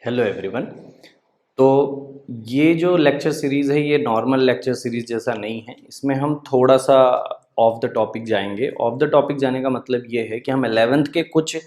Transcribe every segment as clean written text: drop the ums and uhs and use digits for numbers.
Hello everyone. तो ये जो लेक्चर सीरीज़ है ये नॉर्मल लेक्चर सीरीज़ जैसा नहीं है। इसमें हम थोड़ा सा ऑफ द टॉपिक जाएंगे। ऑफ द टॉपिक जाने का मतलब ये है कि हम 11th के कुछ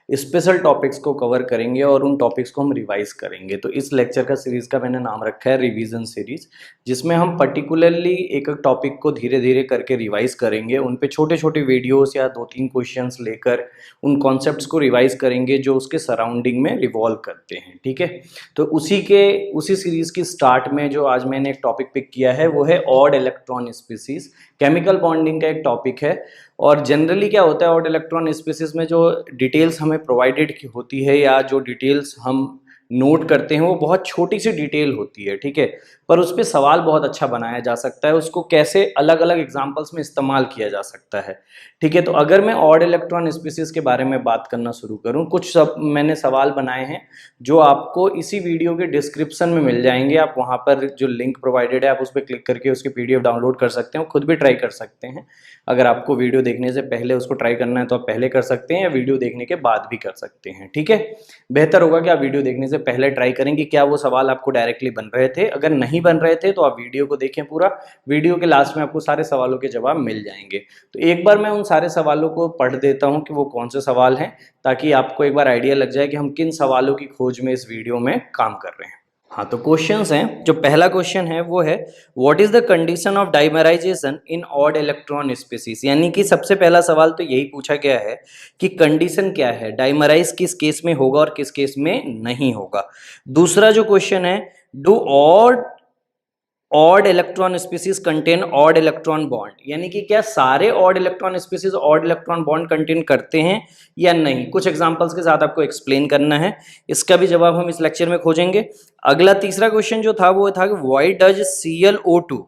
स्पेशल टॉपिक्स को कवर करेंगे और उन टॉपिक्स को हम रिवाइज करेंगे। तो इस लेक्चर का सीरीज़ का मैंने नाम रखा है रिवीजन सीरीज़, जिसमें हम पर्टिकुलरली एक एक टॉपिक को धीरे धीरे करके रिवाइज करेंगे। उन पे छोटे छोटे वीडियोस या 2-3 क्वेश्चंस लेकर उन कॉन्सेप्ट्स को रिवाइज करेंगे जो उसके सराउंडिंग में रिवॉल्व करते हैं। ठीक है, तो उसी सीरीज़ की स्टार्ट में जो आज मैंने एक टॉपिक पिक किया है वो है odd electron species. Chemical bonding का एक टॉपिक है। और जनरली क्या होता है, ऑड इलेक्ट्रॉन स्पीसीज में जो डिटेल्स हमें प्रोवाइडेड होती है या जो डिटेल्स हम नोट करते हैं वो बहुत छोटी सी डिटेल होती है। ठीक है, पर उस पर सवाल बहुत अच्छा बनाया जा सकता है, उसको कैसे अलग अलग एग्जाम्पल्स में इस्तेमाल किया जा सकता है। ठीक है, तो अगर मैं ऑड इलेक्ट्रॉन स्पीसीज के बारे में बात करना शुरू करूं, कुछ मैंने सवाल बनाए हैं जो आपको इसी वीडियो के डिस्क्रिप्शन में मिल जाएंगे। आप वहां पर जो लिंक प्रोवाइडेड है आप उस पर क्लिक करके उसकी PDF डाउनलोड कर सकते हैं, खुद भी ट्राई कर सकते हैं। अगर आपको वीडियो देखने से पहले उसको ट्राई करना है तो आप पहले कर सकते हैं या वीडियो देखने के बाद भी कर सकते हैं। ठीक है, बेहतर होगा कि आप वीडियो देखने से पहले ट्राई करें कि क्या वो सवाल आपको डायरेक्टली बन रहे थे। अगर नहीं बन रहे थे तो आप वीडियो को देखें पूरा, वीडियो के लास्ट में आपको सारे सवालों के जवाब मिल जाएंगे। तो एक बार मैं उन सारे सवालों को पढ़ देता हूं कि वो कौन से सवाल हैं, ताकि आपको एक बार आइडिया लग जाए कि हम किन सवालों की खोज में इस वीडियो में काम कर रहे हैं। हाँ, तो क्वेश्चंस हैं। जो पहला क्वेश्चन है वो है what is the condition of dimerisation in odd electron species. यानी कि सबसे पहला सवाल तो यही पूछा गया है कि कंडीशन क्या है, डाइमराइज किस केस में होगा और किस केस में नहीं होगा। दूसरा जो क्वेश्चन है, do odd electron species contain odd electron bond. यानी कि क्या सारे odd electron species odd electron bond contain करते हैं या नहीं। कुछ एग्जांपल्स के साथ आपको एक्सप्लेन करना है, इसका भी जवाब हम इस लेक्चर में खोजेंगे। अगला तीसरा क्वेश्चन जो था वो था कि why does ClO2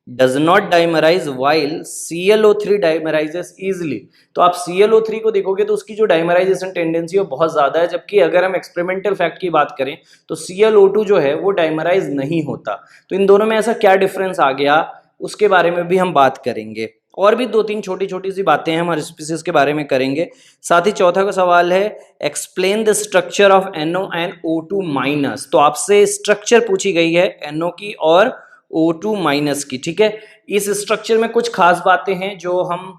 does not dimerise while ClO3 dimerises easily. तो आप ClO3 को देखोगे तो उसकी जो डाइमराइजेशन टेंडेंसी है बहुत ज्यादा है, जबकि अगर हम एक्सपेरिमेंटल फैक्ट की बात करें तो ClO2 जो है वो डाइमराइज नहीं होता। तो इन दोनों में ऐसा क्या डिफरेंस आ गया, उसके बारे में भी हम बात करेंगे। और भी 2-3 छोटी छोटी सी बातें हम हर स्पीसीज के बारे में करेंगे। साथ ही चौथा का सवाल है explain the structure of NO and O2 minus. तो आपसे स्ट्रक्चर पूछी गई है NO की और O2 माइनस की। ठीक है, इस स्ट्रक्चर में कुछ खास बातें हैं जो हम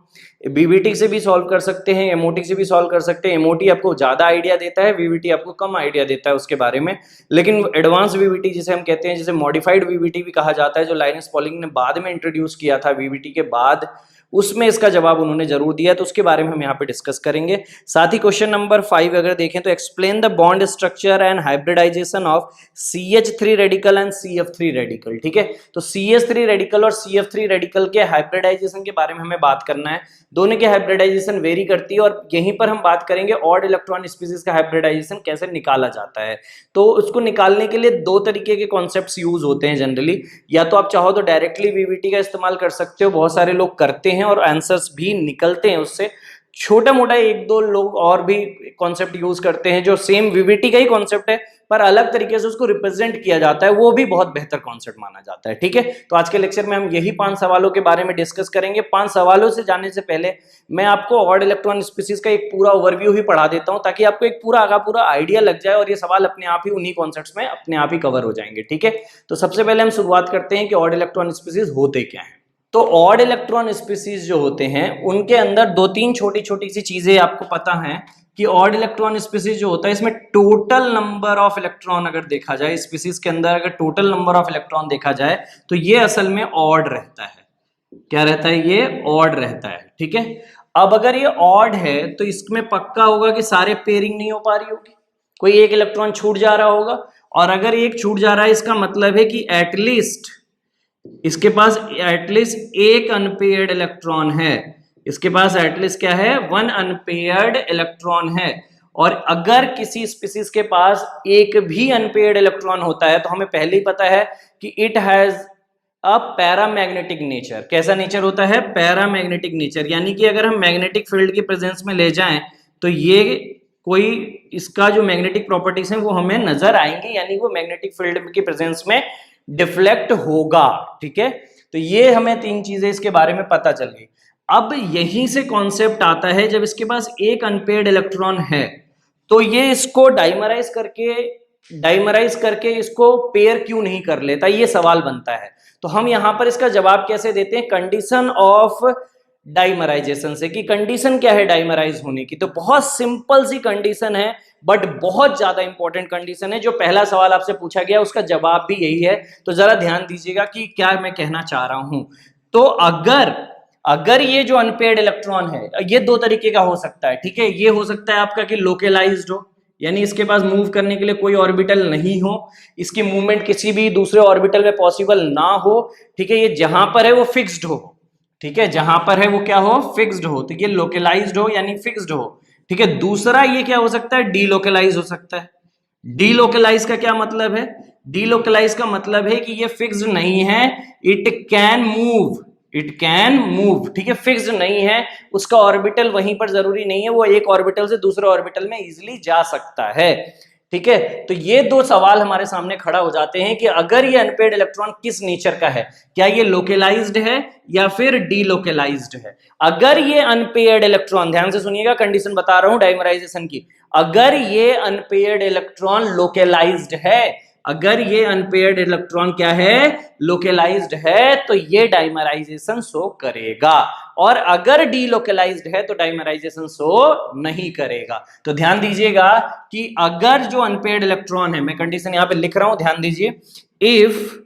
BBT से भी सॉल्व कर सकते हैं, MOT से भी सॉल्व कर सकते हैं। MOT आपको ज्यादा आइडिया देता है, BBT आपको कम आइडिया देता है उसके बारे में। लेकिन एडवांस BBT जिसे हम कहते हैं, जिसे मॉडिफाइड BBT भी कहा जाता है, जो लाइनस पॉलिंग ने बाद में इंट्रोड्यूस किया था BBT के बाद, उसमें इसका जवाब उन्होंने जरूर दिया, तो उसके बारे में हम यहाँ पे डिस्कस करेंगे। साथ ही क्वेश्चन नंबर 5 अगर देखें तो explain the bond structure and hybridisation of CH3 radical and CF3 radical. ठीक है, तो CH3 रेडिकल और CF3 रेडिकल के हाइब्रिडाइजेशन के बारे में हमें बात करना है। दोनों के हाइब्रिडाइजेशन वेरी करती है और यहीं पर हम बात करेंगे ऑड इलेक्ट्रॉन स्पीसीज का हाइब्रिडाइजेशन कैसे निकाला जाता है। तो उसको निकालने के लिए 2 तरीके के कॉन्सेप्ट्स यूज होते हैं जनरली। या तो आप चाहो तो डायरेक्टली BBT का इस्तेमाल कर सकते हो, बहुत सारे लोग करते हैं और आंसर्स भी निकलते हैं उससे। छोटा मोटा 1-2 लोग और भी कॉन्सेप्ट यूज करते हैं जो सेम BBT का ही कॉन्सेप्ट है पर अलग तरीके से उसको रिप्रेजेंट किया जाता है, वो भी बहुत बेहतर कॉन्सेप्ट माना जाता है। ठीक है, तो आज के लेक्चर में हम यही 5 सवालों के बारे में डिस्कस करेंगे। 5 सवालों से जाने से पहले मैं आपको ऑड इलेक्ट्रॉन स्पीसीज का एक पूरा ओवरव्यू ही पढ़ा देता हूं, ताकि आपको एक पूरा आइडिया लग जाए और ये सवाल अपने आप ही उन्हीं कॉन्सेप्ट्स में अपने आप ही कवर हो जाएंगे। ठीक है, तो सबसे पहले हम शुरुआत करते हैं कि ऑड इलेक्ट्रॉन स्पीसीज होते क्या हैं। तो ऑड इलेक्ट्रॉन स्पीसीज जो होते हैं उनके अंदर 2-3 छोटी छोटी सी चीजें आपको पता है कि ऑड इलेक्ट्रॉन स्पीसीज जो होता है इसमें टोटल नंबर ऑफ इलेक्ट्रॉन अगर देखा जाए, स्पीसीज के अंदर अगर टोटल नंबर ऑफ इलेक्ट्रॉन देखा जाए तो ये असल में ऑड रहता है। क्या रहता है, ये ऑड रहता है। ठीक है, अब अगर ये ऑड है तो इसमें पक्का होगा कि सारे पेयरिंग नहीं हो पा रही होगी, कोई एक इलेक्ट्रॉन छूट जा रहा होगा। और अगर एक छूट जा रहा है इसका मतलब है कि एटलीस्ट इसके पास एटलीस्ट एक अनपेयर्ड इलेक्ट्रॉन है। इसके पास एटलीस्ट क्या है, 1 अनपेयर्ड इलेक्ट्रॉन है। और अगर किसी स्पीसीज के पास एक भी अनपेयर्ड इलेक्ट्रॉन होता है तो हमें पहले ही पता है कि it has a paramagnetic nature. कैसा नेचर होता है, पैरामैग्नेटिक नेचर। यानी कि अगर हम मैग्नेटिक फील्ड की प्रेजेंस में ले जाएं तो ये कोई इसका जो मैग्नेटिक प्रॉपर्टीज हैं वो हमें नजर आएंगी, यानी वो मैग्नेटिक फील्ड की प्रेजेंस में डिफ्लेक्ट होगा। ठीक है, तो ये हमें 3 चीजें इसके बारे में पता चल गई। अब यहीं से कॉन्सेप्ट आता है, जब इसके पास एक अनपेयर्ड इलेक्ट्रॉन है तो ये इसको डाइमराइज करके डाइमराइज करके इसको पेयर क्यों नहीं कर लेता, ये सवाल बनता है। तो हम यहां पर इसका जवाब कैसे देते हैं, कंडीशन ऑफ डाइमराइजेशन से, कि कंडीशन क्या है डाइमराइज होने की। तो बहुत सिंपल सी कंडीशन है, बट बहुत ज्यादा इंपॉर्टेंट कंडीशन है। जो पहला सवाल आपसे पूछा गया उसका जवाब भी यही है। तो जरा ध्यान दीजिएगा कि क्या मैं कहना चाह रहा हूं। तो अगर ये जो अनपेयर्ड इलेक्ट्रॉन है, ये दो तरीके का हो सकता है, ठीक है। ये हो सकता है आपका कि लोकलाइज्ड हो, यानी इसके पास मूव करने के लिए कोई ऑर्बिटल नहीं हो, इसकी मूवमेंट किसी भी दूसरे ऑर्बिटल में पॉसिबल ना हो, ठीक है। ये जहां पर है वो फिक्स्ड हो, ठीक है, जहां पर है वो क्या हो, फिक्स्ड हो। तो ये लोकलाइज्ड हो यानी फिक्स्ड हो, ठीक है। दूसरा ये क्या हो सकता है, डीलोकलाइज हो सकता है। डीलोकलाइज का क्या मतलब है, डीलोकलाइज का मतलब है कि ये फिक्स्ड नहीं है, it can move, it can move, ठीक है। फिक्स्ड नहीं है, उसका ऑर्बिटल वहीं पर जरूरी नहीं है, वो एक ऑर्बिटल से दूसरे ऑर्बिटल में इजीली जा सकता है, ठीक है। तो ये दो सवाल हमारे सामने खड़ा हो जाते हैं कि अगर ये अनपेयर्ड इलेक्ट्रॉन किस नेचर का है, क्या ये लोकलाइज्ड है या फिर डीलोकलाइज्ड है। अगर ये अनपेयर्ड इलेक्ट्रॉन, ध्यान से सुनिएगा, कंडीशन बता रहा हूं डाइमराइजेशन की, अगर ये अनपेयर्ड इलेक्ट्रॉन लोकलाइज्ड है, अगर ये अनपेयर्ड इलेक्ट्रॉन क्या है, लोकलाइज्ड है, तो ये डाइमराइजेशन शो करेगा। और अगर डीलोकलाइज्ड है तो डाइमराइजेशन शो नहीं करेगा। तो ध्यान दीजिएगा कि अगर जो अनपेयर्ड इलेक्ट्रॉन है, मैं कंडीशन यहां पे लिख रहा हूं, ध्यान दीजिए, if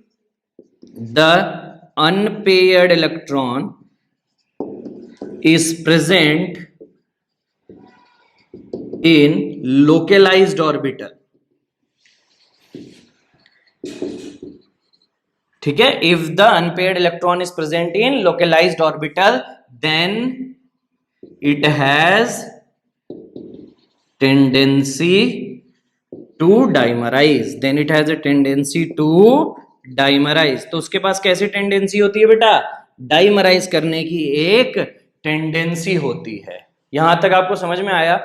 the unpaired electron is present in localised orbital, ठीक है, if the unpaired electron is present in localised orbital, then it has tendency to dimerise, then it has a tendency to dimerise. तो उसके पास कैसी tendency होती है बेटा, dimerise करने की एक टेंडेंसी होती है। यहां तक आपको समझ में आया।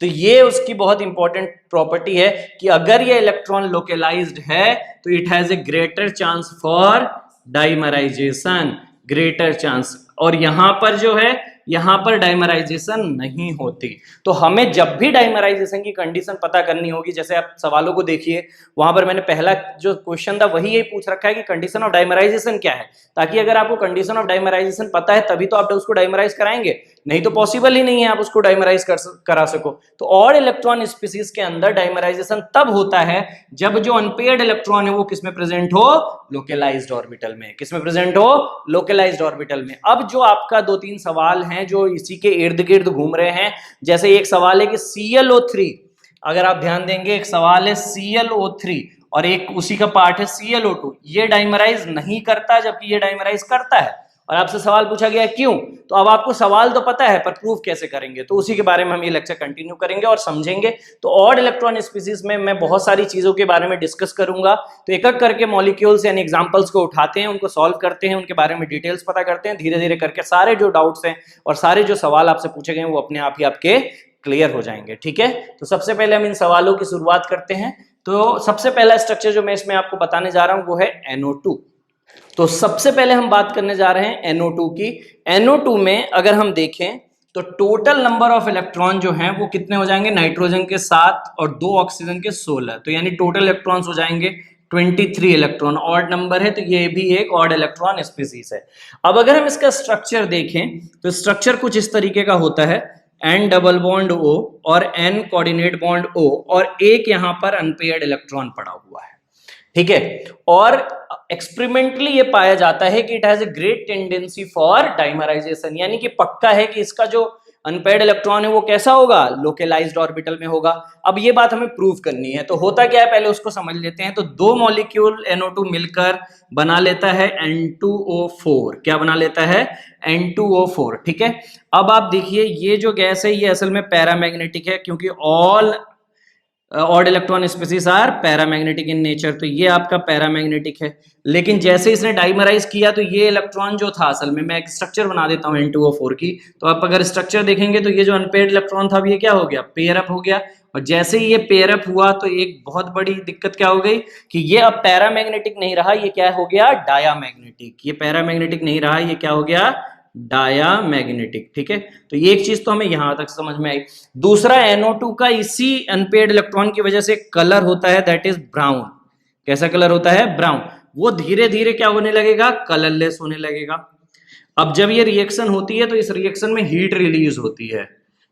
तो ये उसकी बहुत इंपॉर्टेंट प्रॉपर्टी है कि अगर ये इलेक्ट्रॉन लोकलाइज्ड है तो it has a greater chance for dimerisation, greater chance. और यहां पर जो है, यहां पर डाइमराइजेशन नहीं होती। तो हमें जब भी डाइमराइजेशन की कंडीशन पता करनी होगी, जैसे आप सवालों को देखिए, वहां पर मैंने पहला जो क्वेश्चन था वही यही पूछ रखा है कि कंडीशन ऑफ डाइमराइजेशन क्या है, ताकि अगर आपको कंडीशन ऑफ डाइमराइजेशन पता है तभी तो आप उसको डाइमराइज कराएंगे, नहीं तो पॉसिबल ही नहीं है आप उसको डाइमराइज करा सको। तो ऑड इलेक्ट्रॉन स्पीसीज के अंदर डाइमराइजेशन तब होता है जब जो अनपेयर्ड इलेक्ट्रॉन है वो किसमें प्रेजेंट हो, लोकलाइज्ड ऑर्बिटल में। किसमें प्रेजेंट हो, लोकलाइज्ड ऑर्बिटल में। अब जो आपका दो तीन सवाल हैं जो इसी के इर्द गिर्द घूम रहे हैं, जैसे एक सवाल है कि ClO3, अगर आप ध्यान देंगे एक सवाल है ClO3 और एक उसी का पार्ट है ClO2, ये डाइमराइज नहीं करता जबकि ये डाइमराइज करता है। और आपसे सवाल पूछा गया क्यों, तो अब आपको सवाल तो पता है पर प्रूफ कैसे करेंगे, तो उसी के बारे में हम ये लेक्चर कंटिन्यू करेंगे और समझेंगे। तो ऑड इलेक्ट्रॉन स्पीसीज में मैं बहुत सारी चीजों के बारे में डिस्कस करूंगा। तो एक एक करके मॉलिक्यूल्स यानी एग्जांपल्स को उठाते हैं, उनको सॉल्व करते हैं, उनके बारे में डिटेल्स पता करते हैं, धीरे धीरे करके सारे जो डाउट्स हैं और सारे जो सवाल आपसे पूछे गए वो अपने आप ही आपके क्लियर हो जाएंगे, ठीक है। तो सबसे पहले हम इन सवालों की शुरुआत करते हैं। तो सबसे पहला स्ट्रक्चर जो मैं इसमें आपको बताने जा रहा हूं वो है NO2। तो सबसे पहले हम बात करने जा रहे हैं NO2 की। NO2 में अगर हम देखें तो टोटल नंबर ऑफ इलेक्ट्रॉन जो हैं वो कितने हो जाएंगे, नाइट्रोजन के 7 और 2 ऑक्सीजन के 16, तो यानी टोटल इलेक्ट्रॉन्स हो जाएंगे 23 इलेक्ट्रॉन। ऑड नंबर है तो ये भी एक ऑड इलेक्ट्रॉन स्पीसीज है। अब अगर हम इसका स्ट्रक्चर देखें तो स्ट्रक्चर कुछ इस तरीके का होता है, N डबल बॉन्ड O और N कोऑर्डिनेट बॉन्ड O और एक यहां पर अनपेयर्ड इलेक्ट्रॉन पड़ा हुआ है, ठीक है। और एक्सपेरिमेंटली ये पाया जाता है कि it has a great tendency for dimerisation, यानी कि पक्का है कि इसका जो अनपेयर्ड इलेक्ट्रॉन है वो कैसा होगा, लोकलाइज्ड ऑर्बिटल में होगा। अब ये बात हमें प्रूव करनी है, तो होता क्या है पहले उसको समझ लेते हैं। तो दो मॉलिक्यूल NO2 मिलकर बना लेता है N2O4, क्या बना लेता है, N2O4, ठीक है। अब आप देखिए ये जो गैस है ये असल में पैरामैग्नेटिक है, क्योंकि all odd electron species are paramagnetic in nature, तो ये आपका पैरामैग्नेटिक है। लेकिन जैसे इसने डाइमराइज किया तो ये इलेक्ट्रॉन जो था, असल में मैं एक स्ट्रक्चर बना देता हूं N2O4 की, तो आप अगर स्ट्रक्चर देखेंगे तो ये जो अनपेयर्ड इलेक्ट्रॉन था ये क्या हो गया, पेयर अप हो गया। और जैसे ही ये पेयर अप हुआ तो एक बहुत बड़ी दिक्कत क्या हो गई कि ये अब पैरामैग्नेटिक नहीं रहा, ये क्या हो गया, डायामैग्नेटिक। ये पैरामैग्नेटिक नहीं रहा, ये क्या हो गया, डायामैग्नेटिक। ठीक है, तो ये एक चीज तो हमें यहां तक समझ में आई। दूसरा, NO2 का इसी अनपेयर्ड इलेक्ट्रॉन की वजह से कलर होता है, दैट इज ब्राउन। कैसा कलर होता है? ब्राउन। वो धीरे धीरे क्या होने लगेगा? कलरलेस होने लगेगा। अब जब ये रिएक्शन होती है तो इस रिएक्शन में हीट रिलीज होती है।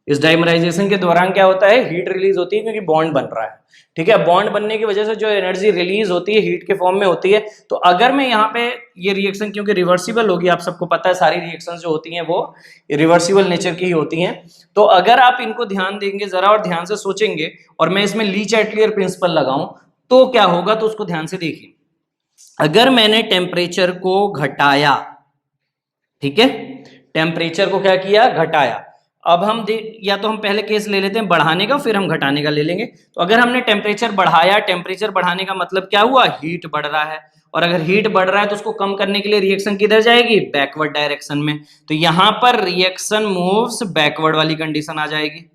इस डाइमराइजेशन के दौरान क्या होता है? हीट रिलीज होती है, क्योंकि बॉन्ड बन रहा है। ठीक है, बॉन्ड बनने की वजह से जो एनर्जी रिलीज होती है हीट के फॉर्म में होती है। तो अगर मैं यहाँ पे ये रिएक्शन, क्योंकि रिवर्सिबल होगी, आप सबको पता है सारी रिएक्शन जो होती हैं वो रिवर्सिबल नेचर की ही होती हैं। तो अगर आप इनको ध्यान देंगे जरा और ध्यान से सोचेंगे, और मैं इसमें ली चैटलियर प्रिंसिपल लगाऊं, तो क्या होगा? तो उसको ध्यान से देखिए। अगर मैंने टेम्परेचर को घटाया, ठीक है, टेम्परेचर को क्या किया? घटाया। अब हम या तो हम पहले केस ले लेते हैं बढ़ाने का, फिर हम घटाने का ले लेंगे। तो अगर हमने टेम्परेचर बढ़ाया, टेम्परेचर बढ़ाने का मतलब क्या हुआ? हीट बढ़ रहा है। और अगर हीट बढ़ रहा है तो उसको कम करने के लिए रिएक्शन किधर जाएगी? बैकवर्ड डायरेक्शन में। तो यहां पर रिएक्शन मूव्स बैकवर्ड वाली कंडीशन आ जाएगी।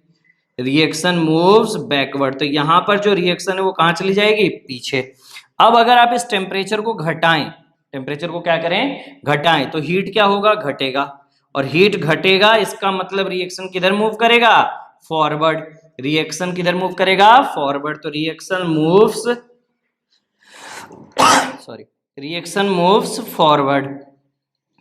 रिएक्शन मूव्स बैकवर्ड, तो यहां पर जो रिएक्शन है वो कहां चली जाएगी? पीछे। अब अगर आप इस टेम्परेचर को घटाएं, टेम्परेचर को क्या करें? घटाएं, तो हीट क्या होगा? घटेगा। और हीट घटेगा, इसका मतलब रिएक्शन किधर मूव करेगा? फॉरवर्ड। रिएक्शन किधर मूव करेगा? फॉरवर्ड। तो reaction moves sorry reaction moves forward.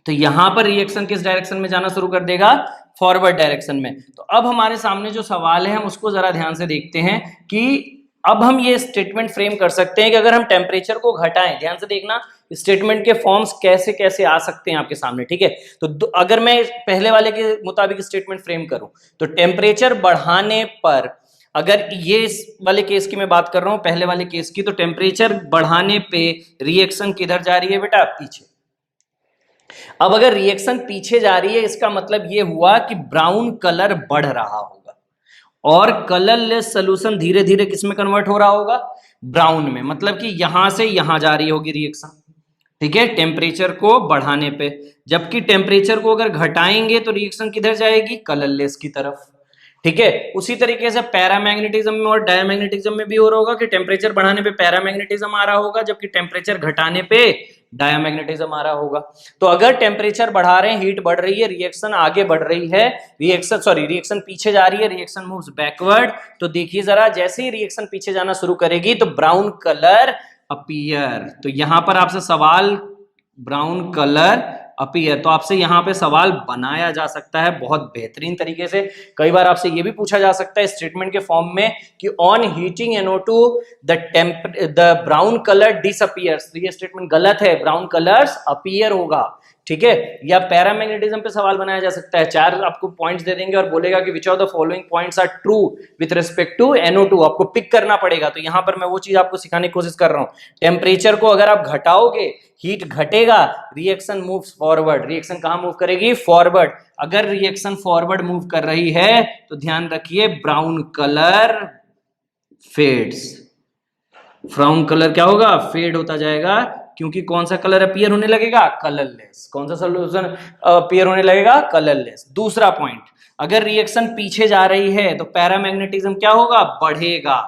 तो यहां पर रिएक्शन किस डायरेक्शन में जाना शुरू कर देगा? फॉरवर्ड डायरेक्शन में। तो अब हमारे सामने जो सवाल है हम उसको जरा ध्यान से देखते हैं कि अब हम ये स्टेटमेंट फ्रेम कर सकते हैं कि अगर हम टेम्परेचर को घटाएं, ध्यान से देखना स्टेटमेंट के फॉर्म्स कैसे कैसे आ सकते हैं आपके सामने। ठीक है, तो अगर मैं पहले वाले के मुताबिक स्टेटमेंट फ्रेम करूं, तो टेम्परेचर बढ़ाने पर, अगर ये इस वाले केस की मैं बात कर रहा हूं, पहले वाले केस की, तो टेम्परेचर बढ़ाने पे रिएक्शन किधर जा रही है बेटा? पीछे। अब अगर रिएक्शन पीछे जा रही है, इसका मतलब ये हुआ कि ब्राउन कलर बढ़ रहा होगा, और कलरलेस सोल्यूशन धीरे धीरे किस में कन्वर्ट हो रहा होगा? ब्राउन में। मतलब कि यहां से यहां जा रही होगी रिएक्शन। ठीक है, टेम्परेचर को बढ़ाने पे। जबकि टेम्परेचर को अगर घटाएंगे तो रिएक्शन किधर जाएगी? कलरलेस की तरफ। ठीक है, उसी तरीके से पैरामैग्नेटिज्म में और डायमैग्नेटिज्म में भी हो रहा होगा कि टेम्परेचर बढ़ाने पे पैरामैग्नेटिज्म आ रहा होगा, जबकि टेम्परेचर घटाने पे डायमैग्नेटिज्म आ रहा होगा। तो अगर टेम्परेचर बढ़ा रहे हैं, हीट बढ़ रही है, रिएक्शन आगे बढ़ रही है, रिएक्शन पीछे जा रही है, रिएक्शन मूव्स बैकवर्ड। तो देखिए जरा, जैसे ही रिएक्शन पीछे जाना शुरू करेगी तो ब्राउन कलर अपीयर। तो यहां पर आपसे सवाल, ब्राउन कलर अपीयर, तो आपसे यहां पे सवाल बनाया जा सकता है बहुत बेहतरीन तरीके से। कई बार आपसे ये भी पूछा जा सकता है स्टेटमेंट के फॉर्म में कि on heating NO2 the brown colour disappears. ये स्टेटमेंट गलत है, ब्राउन कलर्स अपीयर होगा। ठीक है, या पैरामैग्नेटिज्म पे सवाल बनाया जा सकता है। 4 आपको पॉइंट्स दे देंगे और बोलेगा कि which of the following points are true with respect to NO2, आपको पिक करना पड़ेगा। तो यहां पर मैं वो चीज आपको सिखाने की कोशिश कर रहा हूं। टेम्परेचर को अगर आप घटाओगे, हीट घटेगा, रिएक्शन मूव्स फॉरवर्ड। रिएक्शन कहां मूव करेगी? फॉरवर्ड। अगर रिएक्शन फॉरवर्ड मूव कर रही है तो ध्यान रखिए brown colour fades. Brown colour क्या होगा? फेड होता जाएगा, क्योंकि कौन सा कलर अपीयर होने लगेगा? कलरलेस। कौन सा सोल्यूशन अपीयर होने लगेगा? कलरलेस। दूसरा पॉइंट, अगर रिएक्शन पीछे जा रही है तो पैरामैग्नेटिज्म क्या होगा? बढ़ेगा।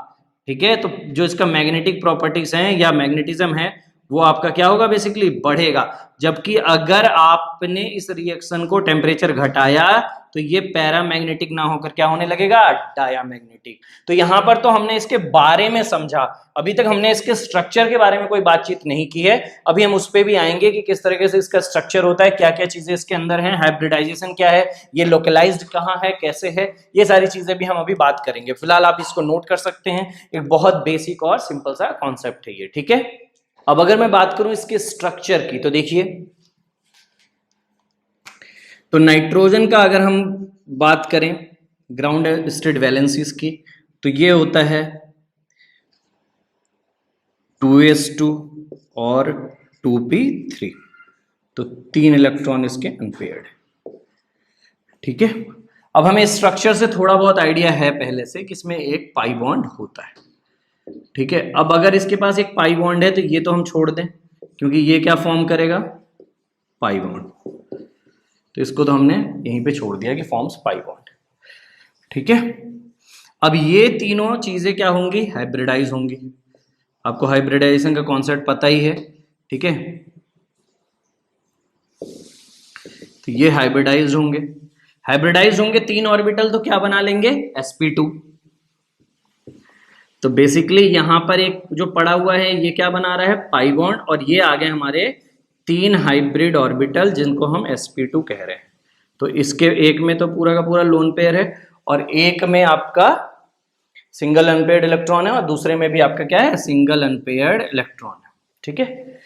ठीक है, तो जो इसका मैग्नेटिक प्रॉपर्टीज हैं या मैग्नेटिज्म है वो आपका क्या होगा? बेसिकली बढ़ेगा। जबकि अगर आपने इस रिएक्शन को टेम्परेचर घटाया तो ये पैरामैग्नेटिक ना होकर क्या होने लगेगा? डायामैग्नेटिक। तो यहां पर तो हमने इसके बारे में समझा, अभी तक हमने इसके स्ट्रक्चर के बारे में कोई बातचीत नहीं की है। अभी हम उस पर भी आएंगे कि किस तरीके से इसका स्ट्रक्चर होता है, क्या क्या चीजें इसके अंदर हैं, हाइब्रिडाइजेशन क्या है, ये लोकलाइज्ड कहाँ है, कैसे है, ये सारी चीजें भी हम अभी बात करेंगे। फिलहाल आप इसको नोट कर सकते हैं, एक बहुत बेसिक और सिंपल सा कॉन्सेप्ट है ये। ठीक है, अब अगर मैं बात करूं इसके स्ट्रक्चर की, तो देखिए, तो नाइट्रोजन का अगर हम बात करें ग्राउंड स्टेट वैलेंसीज की, तो ये होता है 2s2 और 2p3, तो 3 इलेक्ट्रॉन इसके अनपेयर्ड। ठीक है, अब हमें स्ट्रक्चर से थोड़ा बहुत आइडिया है पहले से कि इसमें एक पाई बॉन्ड होता है। ठीक है, अब अगर इसके पास एक पाई बॉन्ड है तो ये तो हम छोड़ दें, क्योंकि ये क्या फॉर्म करेगा? Pi bond. तो इसको तो हमने यहीं पे छोड़ दिया कि फॉर्म्स पाई बॉन्ड। ठीक है, अब ये तीनों चीजें क्या होंगी? हाइब्रिडाइज होंगी। आपको हाइब्रिडाइजेशन का कॉन्सेप्ट पता ही है। ठीक है, तो ये हाइब्रिडाइज होंगे, हाइब्रिडाइज होंगे 3 ऑर्बिटल तो क्या बना लेंगे, sp2। तो बेसिकली यहां पर एक जो पड़ा हुआ है ये क्या बना रहा है, पाई बॉन्ड, और ये आ गए हमारे 3 हाइब्रिड ऑर्बिटल जिनको हम sp2 कह रहे हैं। तो इसके एक में तो पूरा का पूरा लोन पेयर है और एक में आपका सिंगल अनपेयर्ड इलेक्ट्रॉन है और दूसरे में भी आपका क्या है, सिंगल अनपेयर्ड इलेक्ट्रॉन है। ठीक है,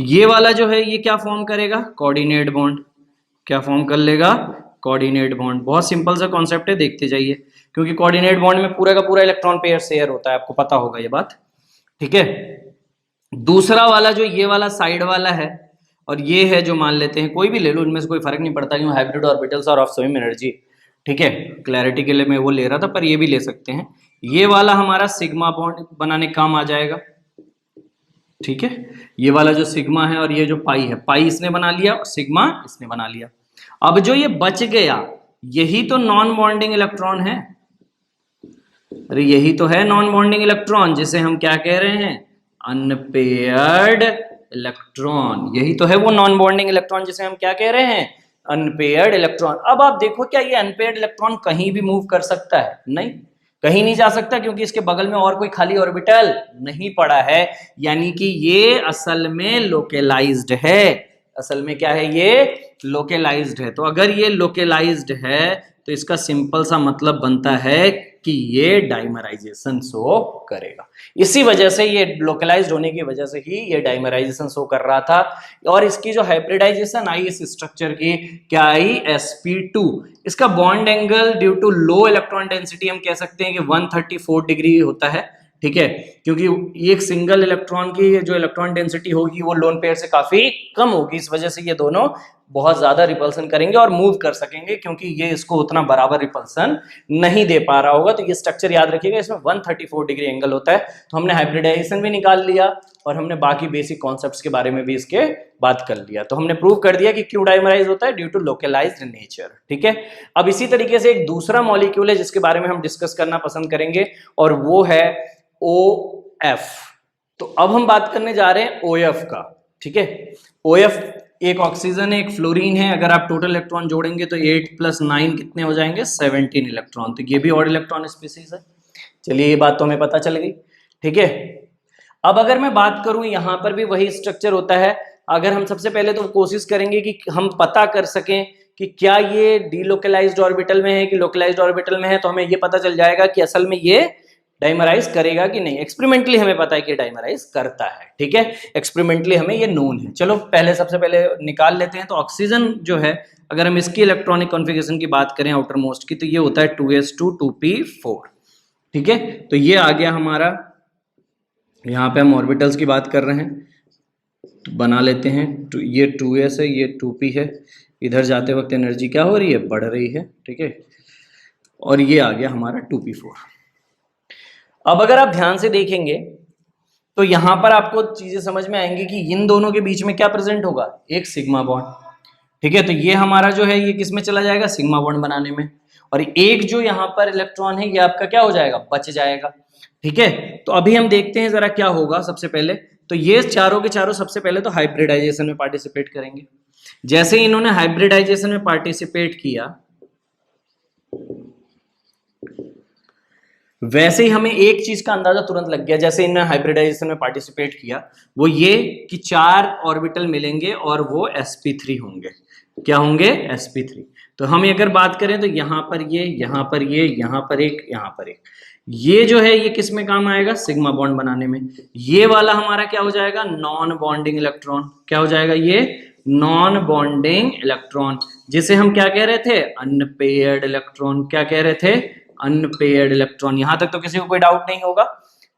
ये वाला जो है ये क्या फॉर्म करेगा, कोऑर्डिनेट बॉन्ड। क्या फॉर्म कर लेगा, कोऑर्डिनेट बॉन्ड। बहुत सिंपल सा कॉन्सेप्ट है, देखते जाइए, क्योंकि कोऑर्डिनेट बॉन्ड में पूरा का पूरा इलेक्ट्रॉन पेयर शेयर होता है, आपको पता होगा ये बात। ठीक है, दूसरा वाला जो ये वाला साइड वाला है और ये है जो मान लेते हैं, कोई भी ले लो, इनमें से कोई फर्क नहीं पड़ता, क्यों हाइब्रिड ऑर्बिटल्स और ऑफ सेम एनर्जी। ठीक है, क्लैरिटी के लिए मैं वो ले रहा था, पर ये भी ले सकते हैं। ये वाला हमारा सिग्मा बॉन्ड बनाने काम आ जाएगा। ठीक है, ये वाला जो सिग्मा है और ये जो पाई है, पाई इसने बना लिया और सिग्मा इसने बना लिया। अब जो ये बच गया यही तो नॉन बॉन्डिंग इलेक्ट्रॉन है। अरे यही तो है नॉन बॉन्डिंग इलेक्ट्रॉन, जिसे हम क्या कह रहे हैं, अनपेयर्ड इलेक्ट्रॉन। यही तो है वो नॉन बॉन्डिंग इलेक्ट्रॉन जिसे हम क्या कह रहे हैं, अनपेयर्ड इलेक्ट्रॉन। अब आप देखो, क्या ये अनपेयर्ड इलेक्ट्रॉन कहीं भी मूव कर सकता है, नहीं, कहीं नहीं जा सकता, क्योंकि इसके बगल में और कोई खाली ऑर्बिटल नहीं पड़ा है। यानी कि ये असल में लोकेलाइज्ड है। असल में क्या है, ये लोकेलाइज्ड है। तो अगर ये लोकेलाइज्ड है तो इसका सिंपल सा मतलब बनता है कि ये डाइमराइजेशन शो करेगा। इसी वजह से ये लोकलाइज्ड होने की वजह से ही ये डाइमराइजेशन शो कर रहा था। और इसकी जो हाइब्रिडाइजेशन आई इस स्ट्रक्चर की, क्या आई, sp2। इसका bond angle due to low electron density हम कह सकते हैं कि 134 डिग्री होता है। ठीक है, क्योंकि एक सिंगल इलेक्ट्रॉन की जो इलेक्ट्रॉन डेंसिटी होगी वो लोन पेयर से काफी कम होगी, इस वजह से ये दोनों बहुत ज्यादा रिपल्सन करेंगे और मूव कर सकेंगे, क्योंकि ये इसको उतना बराबर रिपल्सन नहीं दे पा रहा होगा। तो ये स्ट्रक्चर याद रखिएगा, इसमें 134 डिग्री एंगल होता है। तो हमने हाइब्रिडाइजेशन भी निकाल लिया और हमने बाकी बेसिक कॉन्सेप्ट्स के बारे में भी इसके बात कर लिया। तो हमने प्रूव कर दिया कि क्यों डाइमराइज होता है, ड्यू टू लोकलाइज्ड नेचर। ठीक है, अब इसी तरीके से एक दूसरा मॉलिक्यूल है जिसके बारे में हम डिस्कस करना पसंद करेंगे और वो है OF। तो अब हम बात करने जा रहे हैं OF का। ठीक है, OF एक ऑक्सीजन है, एक फ्लोरीन है। अगर आप टोटल इलेक्ट्रॉन जोड़ेंगे तो 8 + 9 कितने हो जाएंगे, 17 इलेक्ट्रॉन। तो ये भी ऑड इलेक्ट्रॉन स्पीसीज है। चलिए, ये बात तो हमें पता चल गई। ठीक है, अब अगर मैं बात करूं, यहां पर भी वही स्ट्रक्चर होता है। अगर हम सबसे पहले तो कोशिश करेंगे कि हम पता कर सकें कि क्या ये डीलोकलाइज्ड ऑर्बिटल में है कि लोकलाइज्ड ऑर्बिटल में है, तो हमें ये पता चल जाएगा कि असल में ये डाइमराइज करेगा कि नहीं। एक्सपेरिमेंटली हमें पता है कि डाइमराइज करता है। ठीक है, एक्सपेरिमेंटली हमें ये नोन है। चलो पहले सबसे पहले निकाल लेते हैं। तो ऑक्सीजन जो है, अगर हम इसकी इलेक्ट्रॉनिक कॉन्फ़िगरेशन की बात करें आउटर मोस्ट की, तो ये होता है 2s2 2p4। ठीक है, तो ये आ गया हमारा। यहाँ पे हम ऑर्बिटल्स की बात कर रहे हैं तो बना लेते हैं। ये 2s है, ये 2p है। इधर जाते वक्त एनर्जी क्या हो रही है, बढ़ रही है। ठीक है, और ये आ गया हमारा 2p4। अब अगर आप ध्यान से देखेंगे तो यहां पर आपको चीजें समझ में आएंगी कि इन दोनों के बीच में क्या प्रेजेंट होगा, एक सिग्मा बॉन्ड। ठीक है, तो ये हमारा जो है ये किस में चला जाएगा, सिग्मा बॉन्ड बनाने में। और एक जो यहाँ पर इलेक्ट्रॉन है ये आपका क्या हो जाएगा, बच जाएगा। ठीक है, तो अभी हम देखते हैं जरा क्या होगा। सबसे पहले तो ये चारों के चारों सबसे पहले तो हाइब्रिडाइजेशन में पार्टिसिपेट करेंगे। जैसे इन्होंने हाइब्रिडाइजेशन में पार्टिसिपेट किया, वैसे ही हमें एक चीज का अंदाजा तुरंत लग गया। जैसे इन्होंने हाइब्रिडाइजेशन में पार्टिसिपेट किया, वो ये कि 4 ऑर्बिटल मिलेंगे और वो sp3 होंगे। क्या होंगे, sp3। तो हम अगर बात करें तो यहाँ पर ये, यहाँ पर ये, यहाँ पर एक, यहाँ पर एक, ये जो है ये किस में काम आएगा, सिग्मा बॉन्ड बनाने में। ये वाला हमारा क्या हो जाएगा, नॉन बॉन्डिंग इलेक्ट्रॉन। क्या हो जाएगा, ये नॉन बॉन्डिंग इलेक्ट्रॉन, जिसे हम क्या कह रहे थे, अनपेयर्ड इलेक्ट्रॉन। क्या कह रहे थे, अनपेयर्ड इलेक्ट्रॉन। यहां तक तो किसी को कोई डाउट नहीं होगा।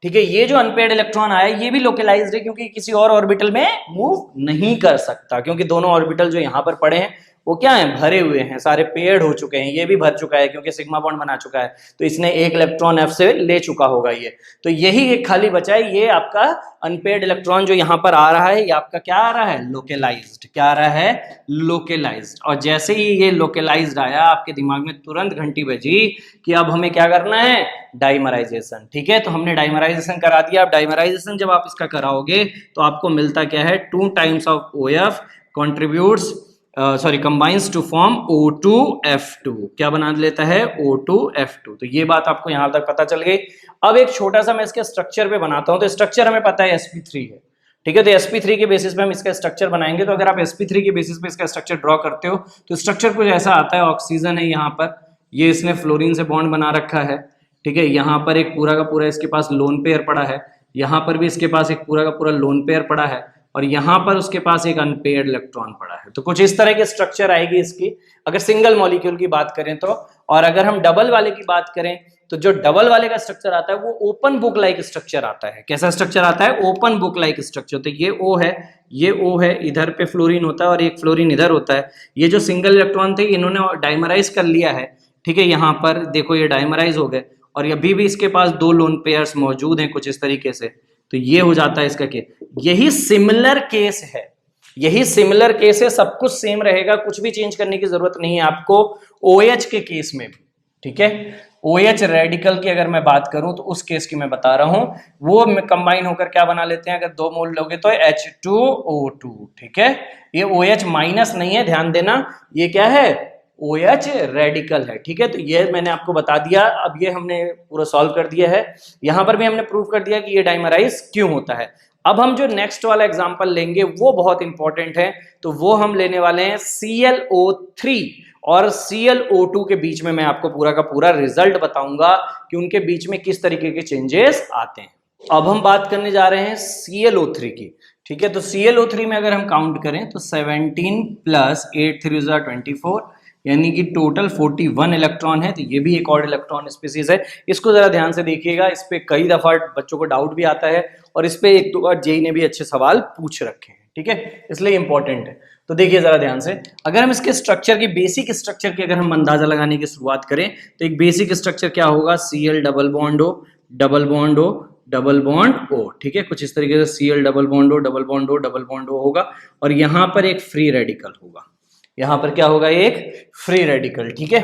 ठीक है, ये जो अनपेयर्ड इलेक्ट्रॉन आया ये भी लोकलाइज्ड है, क्योंकि किसी और ऑर्बिटल में मूव नहीं कर सकता, क्योंकि दोनों ऑर्बिटल जो यहां पर पड़े हैं वो क्या है, भरे हुए हैं, सारे पेयर्ड हो चुके हैं। ये भी भर चुका है क्योंकि सिग्मा बॉन्ड बना चुका है, तो इसने एक इलेक्ट्रॉन F से ले चुका होगा ये। तो यही एक खाली बचा है, ये आपका अनपेयर्ड इलेक्ट्रॉन जो यहाँ पर आ रहा है, ये आपका क्या आ रहा है, लोकलाइज्ड। क्या आ रहा है, लोकलाइज्ड। और जैसे ही ये लोकलाइज्ड आया, आपके दिमाग में तुरंत घंटी बजी कि अब हमें क्या करना है, डाइमराइजेशन। ठीक है, तो हमने डाइमराइजेशन करा दिया। अब डाइमराइजेशन जब आप इसका कराओगे तो आपको मिलता क्या है, 2 times of OF contributes combines to form O2F2, क्या बना लेता है O2F2। तो ये बात आपको यहां तक पता चल गई। अब एक छोटा सा मैं इसके स्ट्रक्चर पे बनाता हूं। तो स्ट्रक्चर हमें पता है sp3 है, ठीक है। तो sp3 के बेसिस पे हम इसका स्ट्रक्चर बनाएंगे। तो अगर आप sp3 के बेसिस पे इसका स्ट्रक्चर ड्रॉ करते हो तो स्ट्रक्चर कुछ ऐसा आता है। ऑक्सीजन है यहाँ पर, ये इसने फ्लोरीन से बॉन्ड बना रखा है, ठीक है। यहाँ पर एक पूरा का पूरा इसके पास लोन पेयर पड़ा है, यहाँ पर भी इसके पास एक पूरा का पूरा लोन पेयर पड़ा है, और यहाँ पर उसके पास एक अनपेयर्ड इलेक्ट्रॉन पड़ा है। तो कुछ इस तरह की स्ट्रक्चर आएगी इसकी, अगर सिंगल मॉलिक्यूल की बात करें तो। और अगर हम डबल वाले की बात करें तो जो डबल वाले का स्ट्रक्चर आता है वो ओपन बुक लाइक स्ट्रक्चर आता है। कैसा स्ट्रक्चर आता है? Open book like structure. तो ये O है, ये O है, इधर पे फ्लोरीन होता है और एक फ्लोरीन इधर होता है। ये जो सिंगल इलेक्ट्रॉन थे इन्होंने डाइमराइज कर लिया है, ठीक है। यहाँ पर देखो ये डाइमराइज हो गए, और अभी भी इसके पास 2 लोन पेयर्स मौजूद हैं कुछ इस तरीके से। तो ये हो जाता है इसका केस। यही सिमिलर केस है, यही सिमिलर केस है, सब कुछ सेम रहेगा, कुछ भी चेंज करने की जरूरत नहीं है आपको OH के केस में भी, ठीक है। OH रेडिकल की अगर मैं बात करूं तो उस केस की मैं बता रहा हूं, वो कंबाइन होकर क्या बना लेते हैं, अगर 2 मोल लोगे तो H2O2, ठीक है। ये OH माइनस नहीं है, ध्यान देना, ये क्या है OH रेडिकल है, ठीक है। तो ये मैंने आपको बता दिया। अब ये हमने पूरा सॉल्व कर दिया है, यहां पर भी हमने प्रूव कर दिया कि ये डाइमराइज क्यों होता है। अब हम जो नेक्स्ट वाला एग्जांपल लेंगे वो बहुत इंपॉर्टेंट है। तो वो हम लेने वाले हैं ClO3 और ClO2 के बीच में मैं आपको पूरा का पूरा रिजल्ट बताऊंगा कि उनके बीच में किस तरीके के चेंजेस आते हैं। अब हम बात करने जा रहे हैं ClO3 की, ठीक है। तो ClO3 में अगर हम काउंट करें तो 17 + 8 3 = 24, यानी कि टोटल 41 इलेक्ट्रॉन है। तो ये भी एक और इलेक्ट्रॉन स्पीसीज है। इसको जरा ध्यान से देखिएगा, इस पे कई दफा बच्चों को डाउट भी आता है और इस पे 1-2 बार जेई ने भी अच्छे सवाल पूछ रखे हैं, ठीक है, इसलिए इंपॉर्टेंट है। तो देखिए जरा ध्यान से, अगर हम इसके स्ट्रक्चर की बेसिक स्ट्रक्चर की अगर हम अंदाजा लगाने की शुरुआत करें तो एक बेसिक स्ट्रक्चर क्या होगा, Cl double bond O double bond O double bond O, ठीक है। कुछ इस तरीके से Cl double bond O double bond O double bond O होगा, और यहाँ पर एक फ्री रेडिकल होगा, यहाँ पर क्या होगा, एक फ्री रेडिकल, ठीक है।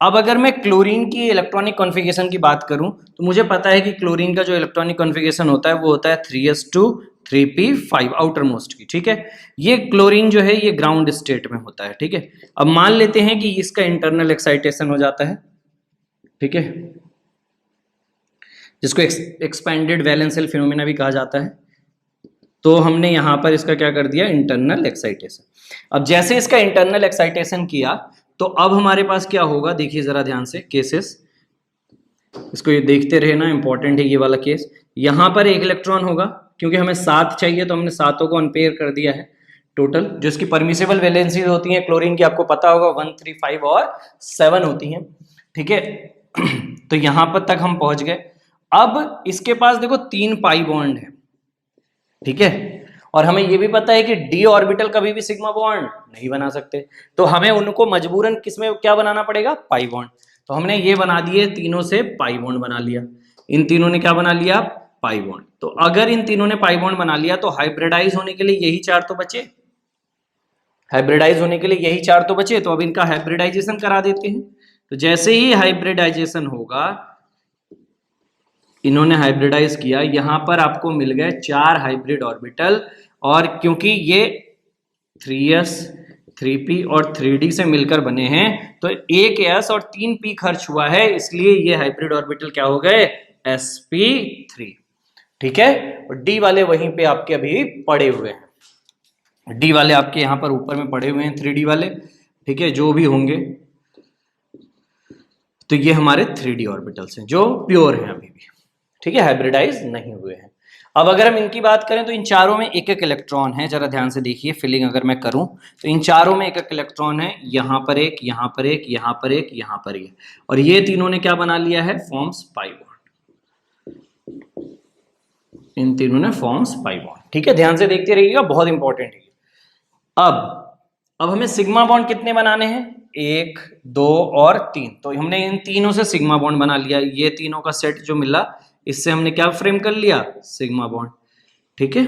अब अगर मैं क्लोरीन की इलेक्ट्रॉनिक कॉन्फ़िगरेशन की बात करूं तो मुझे पता है कि क्लोरीन का जो इलेक्ट्रॉनिक कॉन्फ़िगरेशन होता है वो होता है 3s2 3p5 आउटर मोस्ट की, ठीक है। ये क्लोरीन जो है ये ग्राउंड स्टेट में होता है, ठीक है। अब मान लेते हैं कि इसका इंटरनल एक्साइटेशन हो जाता है, ठीक है, जिसको एक्सपेंडेड वैलेंशियल फिनोमेना भी कहा जाता है। तो हमने यहां पर इसका क्या कर दिया, इंटरनल एक्साइटेशन। अब जैसे इसका इंटरनल एक्साइटेशन किया तो अब हमारे पास क्या होगा, देखिए जरा ध्यान से केसेस, इसको ये देखते रहना, इंपॉर्टेंट है ये वाला केस। यहां पर एक इलेक्ट्रॉन होगा, क्योंकि हमें 7 चाहिए तो हमने 7 को अनपेयर कर दिया है टोटल। जो इसकी परमिसिबल वैलेंसीज होती हैं क्लोरीन की आपको पता होगा 1, 3, 5 और 7 होती हैं, ठीक है। तो यहां पर तक हम पहुंच गए। अब इसके पास देखो 3 पाई बॉन्ड है, ठीक है, और हमें यह भी पता है कि d ऑर्बिटल कभी भी सिग्मा बॉन्ड नहीं बना सकते। तो हमें उनको मजबूरन किसमें क्या बनाना पड़ेगा, पाई बॉन्ड। तो हमने ये बना दिए, तीनों से पाई बॉन्ड बना लिया, इन तीनों ने क्या बना लिया, पाई बॉन्ड। तो अगर इन तीनों ने पाई बॉन्ड बना लिया तो हाइब्रिडाइज होने के लिए यही 4 तो बचे, हाइब्रिडाइज होने के लिए यही 4 तो बचे। तो अब इनका हाइब्रिडाइजेशन करा देते हैं। तो जैसे ही हाइब्रिडाइजेशन होगा, इन्होंने हाइब्रिडाइज किया, यहां पर आपको मिल गए 4 हाइब्रिड ऑर्बिटल, और क्योंकि ये 3s 3p और 3d से मिलकर बने हैं तो एक s और 3p खर्च हुआ है, इसलिए ये हाइब्रिड ऑर्बिटल क्या हो गए, sp3, ठीक है। और d वाले वहीं पे आपके अभी पड़े हुए हैं, d वाले आपके यहां पर ऊपर में पड़े हुए हैं 3d वाले, ठीक है, जो भी होंगे। तो ये हमारे 3d ऑर्बिटल्स हैं जो प्योर हैं अभी भी, ठीक है, हाइब्रिडाइज नहीं हुए हैं। अब अगर हम इनकी बात करें तो इन चारों में एक एक इलेक्ट्रॉन है, जरा ध्यान से देखिए, फिलिंग अगर मैं करूं तो इन चारों में एक एक इलेक्ट्रॉन है, यहां पर एक, यहां पर एक, यहां पर एक, यहां पर एक, और ये तीनों ने क्या बना लिया है, फॉर्म्स पाई बॉन्ड, इन तीनों ने फॉर्म्स पाई बॉन्ड, ठीक है। ध्यान से देखते रहिएगा, बहुत इंपॉर्टेंट है। अब हमें सिग्मा बॉन्ड कितने बनाने हैं, 1, 2 और 3। तो हमने इन तीनों से सिग्मा बॉन्ड बना लिया, ये तीनों का सेट जो मिला इससे हमने क्या फ्रेम कर लिया, सिग्मा बॉन्ड, ठीक है।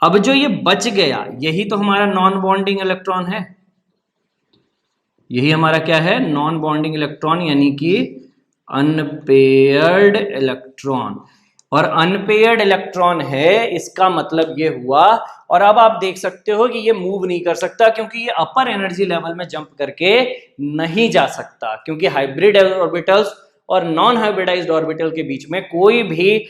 अब जो ये बच गया यही तो हमारा नॉन बॉन्डिंग इलेक्ट्रॉन है, यही हमारा क्या है, नॉन बॉन्डिंग इलेक्ट्रॉन, यानी कि अनपेयर्ड इलेक्ट्रॉन। और अनपेयर्ड इलेक्ट्रॉन है, इसका मतलब ये हुआ। और अब आप देख सकते हो कि ये मूव नहीं कर सकता क्योंकि ये अपर एनर्जी लेवल में जंप करके नहीं जा सकता, क्योंकि हाइब्रिड ऑर्बिटल्स और नॉन हाइब्रिडाइज्ड ऑर्बिटल के बीच में कोई भी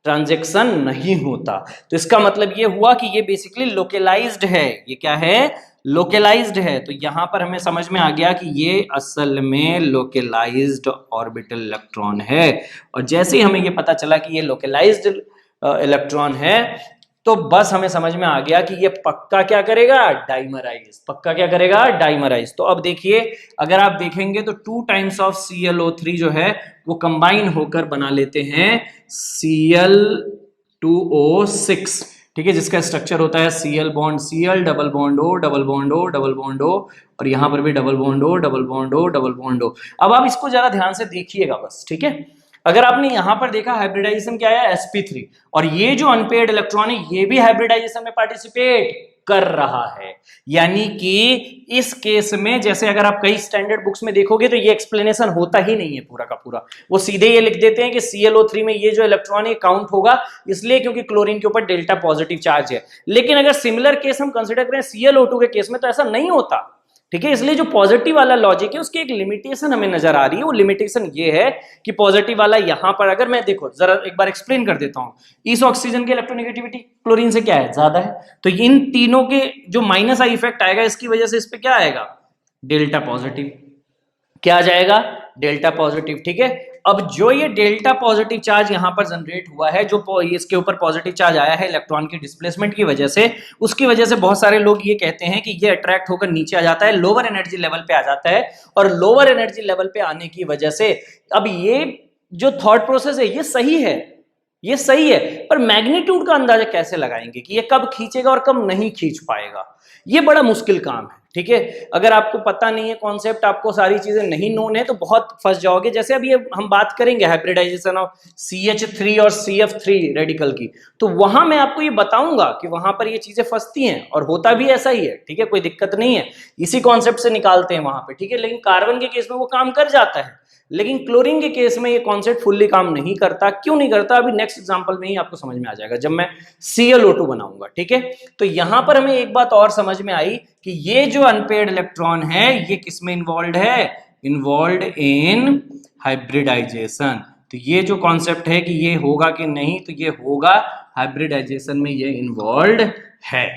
ट्रांजैक्शन नहीं होता। तो इसका मतलब ये हुआ कि ये बेसिकली लोकलाइज्ड है। ये क्या है? लोकलाइज्ड है। तो यहां पर हमें समझ में आ गया कि ये असल में लोकलाइज्ड ऑर्बिटल इलेक्ट्रॉन है। और जैसे ही हमें ये पता चला कि ये लोकलाइज्ड इलेक्ट्रॉन है, तो बस हमें समझ में आ गया कि ये पक्का क्या करेगा? डाइमराइज। पक्का क्या करेगा? डाइमराइज। तो अब देखिए, अगर आप देखेंगे तो 2 टाइम्स ऑफ ClO3 जो है वो कंबाइन होकर बना लेते हैं Cl2O6, ठीक है, जिसका स्ट्रक्चर होता है Cl bond Cl, double bond O, double bond O, double bond O, और यहां पर भी double bond O, double bond O, double bond O। अब आप इसको जरा ध्यान से देखिएगा बस, ठीक है। अगर आपने यहां पर देखा हाइब्रिडाइजेशन क्या है? sp3। और ये जो अनपेयर्ड इलेक्ट्रॉन है ये भी हाइब्रिडाइजेशन में पार्टिसिपेट कर रहा है। यानी कि इस केस में, जैसे अगर आप कई स्टैंडर्ड बुक्स में देखोगे तो ये एक्सप्लेनेशन होता ही नहीं है पूरा का पूरा। वो सीधे ये लिख देते हैं कि ClO3 में ये जो इलेक्ट्रॉन है काउंट होगा इसलिए क्योंकि क्लोरीन के ऊपर डेल्टा पॉजिटिव चार्ज है। लेकिन अगर सिमिलर केस हम कंसिडर करें ClO2 के केस में तो ऐसा नहीं होता, ठीक है। इसलिए जो पॉजिटिव वाला लॉजिक है उसकी एक लिमिटेशन हमें नजर आ रही है। वो लिमिटेशन ये है कि पॉजिटिव वाला यहां पर, अगर मैं देखो जरा एक बार एक्सप्लेन कर देता हूं, इस ऑक्सीजन की इलेक्ट्रोनेगेटिविटी क्लोरीन से क्या है? ज्यादा है। तो इन तीनों के जो माइनस आई इफेक्ट आएगा इसकी वजह से इस पे क्या आएगा? Delta positive. क्या आ जाएगा? डेल्टा पॉजिटिव, ठीक है। अब जो ये डेल्टा पॉजिटिव चार्ज यहां पर जनरेट हुआ है, जो इसके ऊपर पॉजिटिव चार्ज आया है इलेक्ट्रॉन की डिस्प्लेसमेंट की वजह से, उसकी वजह से बहुत सारे लोग ये कहते हैं कि ये अट्रैक्ट होकर नीचे आ जाता है, लोअर एनर्जी लेवल पे आ जाता है। और लोअर एनर्जी लेवल पे आने की वजह से अब ये जो थॉट प्रोसेस है ये सही है, ये सही है, पर मैग्नीट्यूड का अंदाजा कैसे लगाएंगे कि ये कब खींचेगा और कब नहीं खींच पाएगा? ये बड़ा मुश्किल काम है, ठीक है। अगर आपको पता नहीं है कॉन्सेप्ट, आपको सारी चीजें नहीं नोन है तो बहुत फंस जाओगे। जैसे अभी हम बात करेंगे हाइब्रिडाइजेशन ऑफ CH3 और CF3 रेडिकल की, तो वहां मैं आपको ये बताऊंगा कि वहां पर ये चीजें फंसती हैं और होता भी ऐसा ही है, ठीक है, कोई दिक्कत नहीं है। इसी कॉन्सेप्ट से निकालते हैं वहां पे, ठीक है। लेकिन कार्बन के केस में वो काम कर जाता है, लेकिन क्लोरीन के केस में ये कॉन्सेप्ट फुल्ली काम नहीं करता। क्यों नहीं करता? अभी नेक्स्ट एग्जांपल में ही आपको समझ में आ जाएगा जब मैं ClO2 बनाऊंगा, ठीक है। तो यहां पर हमें एक बात और समझ में आई कि ये जो अनपेयर्ड इलेक्ट्रॉन है ये किसमें इन्वॉल्व है? Involve in hybridisation. तो ये जो कॉन्सेप्ट है कि ये होगा कि नहीं, तो ये होगा, हाइब्रिडाइजेशन में ये इन्वॉल्व है,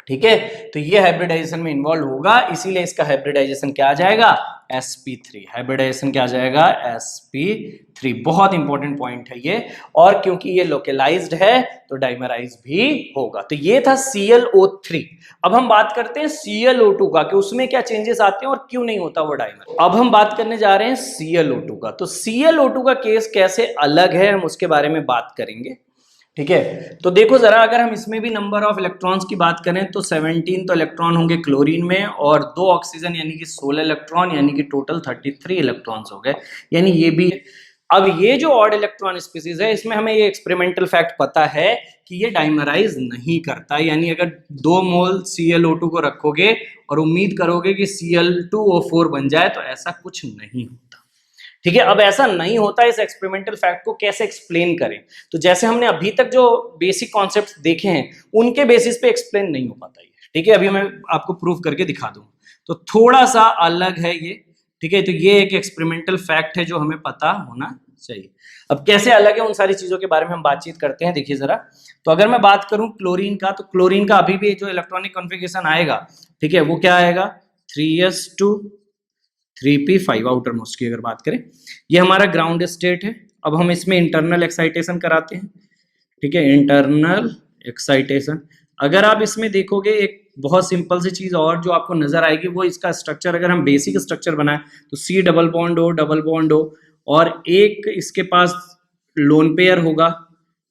ठीक है। तो ये हाइब्रिडाइजेशन में इन्वॉल्व होगा, इसीलिए इसका हाइब्रिडाइजेशन क्या आ जाएगा? sp3। हाइब्रिडाइजेशन क्या आ जाएगा? sp3। बहुत इंपॉर्टेंट पॉइंट है ये। और क्योंकि ये लोकलाइज्ड है तो डाइमराइज भी होगा। तो ये था ClO3। अब हम बात करते हैं ClO2 का कि उसमें क्या चेंजेस आते हैं और क्यों नहीं होता वो डाइमर। अब हम बात करने जा रहे हैं ClO2 का। तो ClO2 का केस कैसे अलग है हम उसके बारे में बात करेंगे, ठीक है। तो देखो जरा, अगर हम इसमें भी नंबर ऑफ इलेक्ट्रॉन्स की बात करें तो 17 तो इलेक्ट्रॉन होंगे क्लोरीन में, और 2 ऑक्सीजन यानी कि 16 इलेक्ट्रॉन, यानी कि टोटल 33 इलेक्ट्रॉन्स हो गए, यानी ये भी। अब ये जो ऑड इलेक्ट्रॉन स्पीसीज है इसमें हमें ये एक्सपेरिमेंटल फैक्ट पता है कि ये डाइमराइज नहीं करता। यानी अगर 2 मोल ClO2 को रखोगे और उम्मीद करोगे कि Cl2O4 बन जाए, तो ऐसा कुछ नहीं होता, ठीक है। अब ऐसा नहीं होता, इस एक्सपेरिमेंटल फैक्ट को कैसे एक्सप्लेन करें? तो जैसे हमने अभी तक जो बेसिक कॉन्सेप्ट्स देखे हैं उनके बेसिस पे एक्सप्लेन नहीं हो पाता ये, ठीक है। अभी मैं आपको प्रूव करके दिखा दूं। तो थोड़ा सा अलग है ये, ठीक है। तो ये एक एक्सपेरिमेंटल फैक्ट है जो हमें पता होना चाहिए। अब कैसे अलग है उन सारी चीजों के बारे में हम बातचीत करते हैं। देखिए जरा, तो अगर मैं बात करूं क्लोरीन का, तो क्लोरीन का अभी भी जो इलेक्ट्रॉनिक कॉन्फ़िगरेशन आएगा, ठीक है, वो क्या आएगा? 3s2 3p5 आउटर मोस्ट की अगर बात करें, ये हमारा ग्राउंड स्टेट है। अब हम इसमें इंटरनल एक्साइटेशन कराते हैं, ठीक है, इंटरनल एक्साइटेशन। अगर आप इसमें देखोगे एक बहुत सिंपल सी चीज और जो आपको नजर आएगी, वो इसका स्ट्रक्चर, अगर हम बेसिक स्ट्रक्चर बनाए तो C double bond O, double bond O, और एक इसके पास लोन पेयर होगा,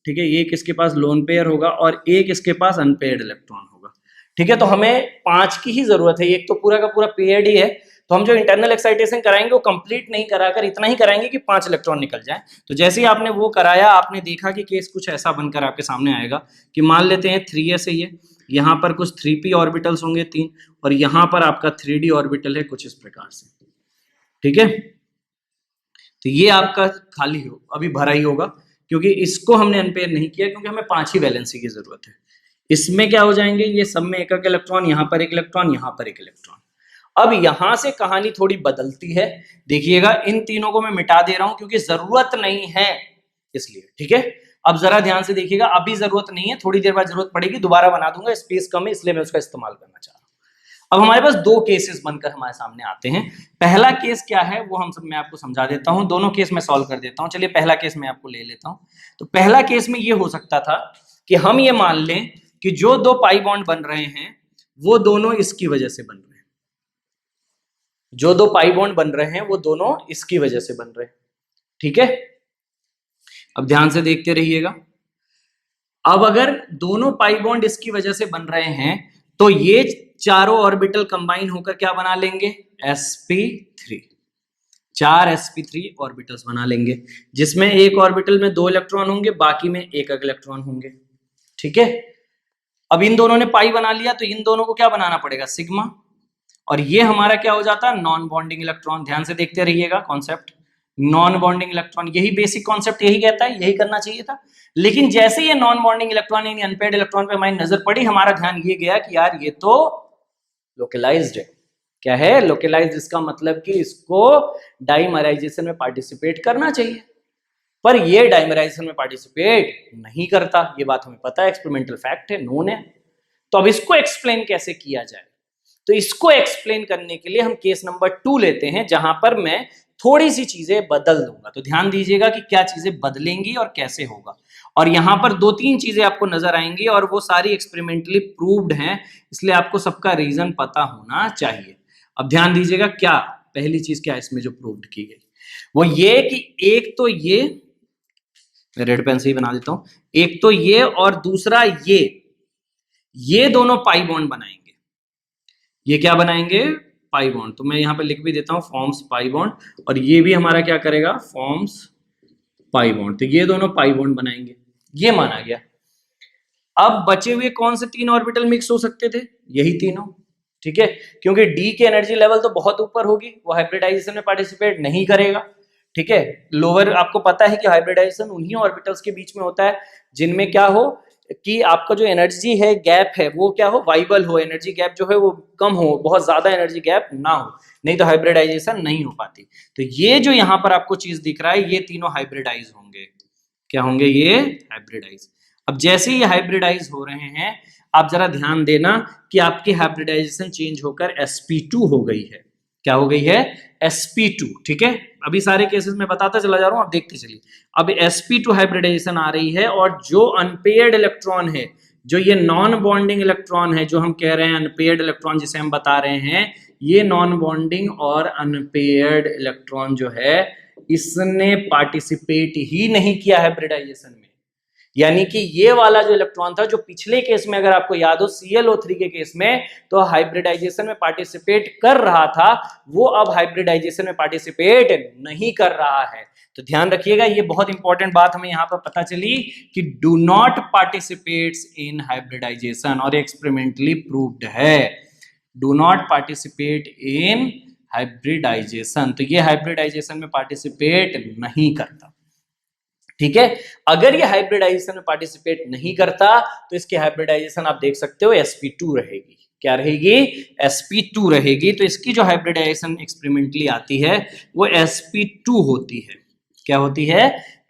ठीक है, एक इसके पास लोन पेयर होगा और एक इसके पास अनपेयर्ड इलेक्ट्रॉन होगा, ठीक है। तो हमें 5 की ही जरूरत है, एक तो पूरा का पूरा पेयर्ड ही है। तो हम जो इंटरनल एक्साइटेशन कराएंगे वो कंप्लीट नहीं कराकर इतना ही कराएंगे कि 5 इलेक्ट्रॉन निकल जाए। तो जैसे ही आपने वो कराया, आपने देखा कि केस कुछ ऐसा बनकर आपके सामने आएगा कि मान लेते हैं 3s है ये, यहाँ पर कुछ 3p ऑर्बिटल्स होंगे 3, और यहाँ पर आपका 3d ऑर्बिटल है कुछ इस प्रकार से, ठीक है। तो ये आपका खाली हो, अभी भरा ही होगा, क्योंकि इसको हमने अनपेयर नहीं किया क्योंकि हमें 5 ही वैलेंसी की जरूरत है। इसमें क्या हो जाएंगे, ये सब में एक एक इलेक्ट्रॉन, यहां पर एक इलेक्ट्रॉन, यहां पर एक इलेक्ट्रॉन। अब यहां से कहानी थोड़ी बदलती है, देखिएगा इन तीनों को मैं मिटा दे रहा हूं क्योंकि जरूरत नहीं है इसलिए, ठीक है। अब जरा ध्यान से देखिएगा, अभी जरूरत नहीं है, थोड़ी देर बाद जरूरत पड़ेगी, दोबारा बना दूंगा, स्पेस कम है इसलिए मैं उसका इस्तेमाल करना चाह रहा हूं। अब हमारे पास दो केसेस बनकर हमारे सामने आते हैं। पहला केस क्या है वो मैं आपको समझा देता हूं, दोनों केस मैं सॉल्व कर देता हूं। चलिए पहला केस मैं आपको ले लेता हूं। तो पहला केस में ये हो सकता था कि हम ये मान लें कि जो दो पाई बॉन्ड बन रहे हैं वो दोनों इसकी वजह से बन रहे हैं, जो दो पाई बॉन्ड बन रहे हैं वो दोनों इसकी वजह से बन रहे हैं, ठीक है। अब ध्यान से देखते रहिएगा। अब अगर दोनों पाई बॉन्ड इसकी वजह से बन रहे हैं तो ये चारों ऑर्बिटल कंबाइन होकर क्या बना लेंगे, sp3, 4 sp3 ऑर्बिटल्स बना लेंगे, जिसमें एक ऑर्बिटल में 2 इलेक्ट्रॉन होंगे, बाकी में एक इलेक्ट्रॉन होंगे, ठीक है। अब इन दोनों ने पाई बना लिया तो इन दोनों को क्या बनाना पड़ेगा, सिग्मा, और ये हमारा क्या हो जाता है, नॉन बॉन्डिंग इलेक्ट्रॉन। ध्यान से देखते रहिएगा कॉन्सेप्ट, नॉन बॉन्डिंग इलेक्ट्रॉन, यही बेसिक कॉन्सेप्ट यही कहता है, यही करना चाहिए था। लेकिन जैसे ये नॉन बॉन्डिंग इलेक्ट्रॉन यानी अनपेयर्ड इलेक्ट्रॉन पे हमारी नजर पड़ी, हमारा ध्यान ये गया कि यार ये तो लोकलाइज्ड है। क्या है, लोकलाइज्ड, इसका मतलब कि इसको डाइमराइजेशन में पार्टिसिपेट करना चाहिए, पर ये डाइमराइजेशन में पार्टिसिपेट नहीं करता, ये बात हमें पता है, एक्सपेरिमेंटल फैक्ट है, नोन है। तो अब इसको एक्सप्लेन कैसे किया जाए, तो इसको एक्सप्लेन करने के लिए हम केस नंबर 2 लेते हैं, जहां पर मैं थोड़ी सी चीजें बदल दूंगा। तो ध्यान दीजिएगा कि क्या चीजें बदलेंगी और कैसे होगा। और यहां पर 2-3 चीजें आपको नजर आएंगी और वो सारी एक्सपेरिमेंटली प्रूव्ड हैं, इसलिए आपको सबका रीजन पता होना चाहिए। अब ध्यान दीजिएगा, क्या पहली चीज क्या इसमें जो प्रूव्ड की गई वो ये कि एक तो मैं रेड पेन से ही बना देता हूं, एक तो ये और दूसरा ये दोनों पाई बॉन्ड बनाएंगे। ये क्या बनाएंगे, पाई बॉन्ड। तो मैं यहां पे लिख भी देता हूं फॉर्म्स पाई बॉन्ड, और ये भी हमारा क्या करेगा, फॉर्म्स पाई बॉन्ड। तो ये दोनों पाई बॉन्ड बनाएंगे, ये माना गया। अब बचे हुए कौन से 3 ऑर्बिटल मिक्स हो सकते थे, यही तीनों, ठीक है, क्योंकि डी की एनर्जी लेवल तो बहुत ऊपर होगी, वो हाइब्रिडाइजेशन में पार्टिसिपेट नहीं करेगा, ठीक है। लोअर, आपको पता है कि हाइब्रिडाइजेशन उन्हीं ऑर्बिटल्स के बीच में होता है जिनमें क्या हो कि आपका जो एनर्जी है गैप है वो क्या हो, वाइबल हो, एनर्जी गैप जो है वो कम हो, बहुत ज्यादा एनर्जी गैप ना हो, नहीं तो हाइब्रिडाइजेशन नहीं हो पाती। तो ये जो यहाँ पर आपको चीज दिख रहा है, ये तीनों हाइब्रिडाइज होंगे। क्या होंगे, ये हाइब्रिडाइज। अब जैसे ही हाइब्रिडाइज हो रहे हैं, आप जरा ध्यान देना कि आपकी हाइब्रिडाइजेशन चेंज होकर sp2 हो गई है। क्या हो गई है, sp2, ठीक है। अभी सारे केसेस में बताता चला जा रहा हूं, आप देखते चलिए। अब sp2 हाइब्रिडाइजेशन आ रही है, और जो अनपेयर्ड इलेक्ट्रॉन है, जो ये नॉन बॉन्डिंग इलेक्ट्रॉन है, जो हम कह रहे हैं अनपेयर्ड इलेक्ट्रॉन जिसे हम बता रहे हैं, ये नॉन बॉन्डिंग और अनपेयर्ड इलेक्ट्रॉन जो है, इसने पार्टिसिपेट ही नहीं किया हाइब्रिडाइजेशन में। यानी कि ये वाला जो इलेक्ट्रॉन था, जो पिछले केस में अगर आपको याद हो ClO3 के केस में, तो हाइब्रिडाइजेशन में पार्टिसिपेट कर रहा था, वो अब हाइब्रिडाइजेशन में पार्टिसिपेट नहीं कर रहा है। तो ध्यान रखिएगा, ये बहुत इंपॉर्टेंट बात हमें यहां पर पता चली कि do not participates in hybridisation, और एक्सपेरिमेंटली प्रूव्ड है, do not participate in hybridisation. तो ये हाइब्रिडाइजेशन में पार्टिसिपेट नहीं करता, ठीक है। अगर ये हाइब्रिडाइजेशन में पार्टिसिपेट नहीं करता तो इसकी हाइब्रिडाइजेशन आप देख सकते हो sp2 रहेगी। क्या रहेगी, sp2 रहेगी। तो इसकी जो हाइब्रिडाइजेशन एक्सपेरिमेंटली आती है वो sp2 होती है। क्या होती है,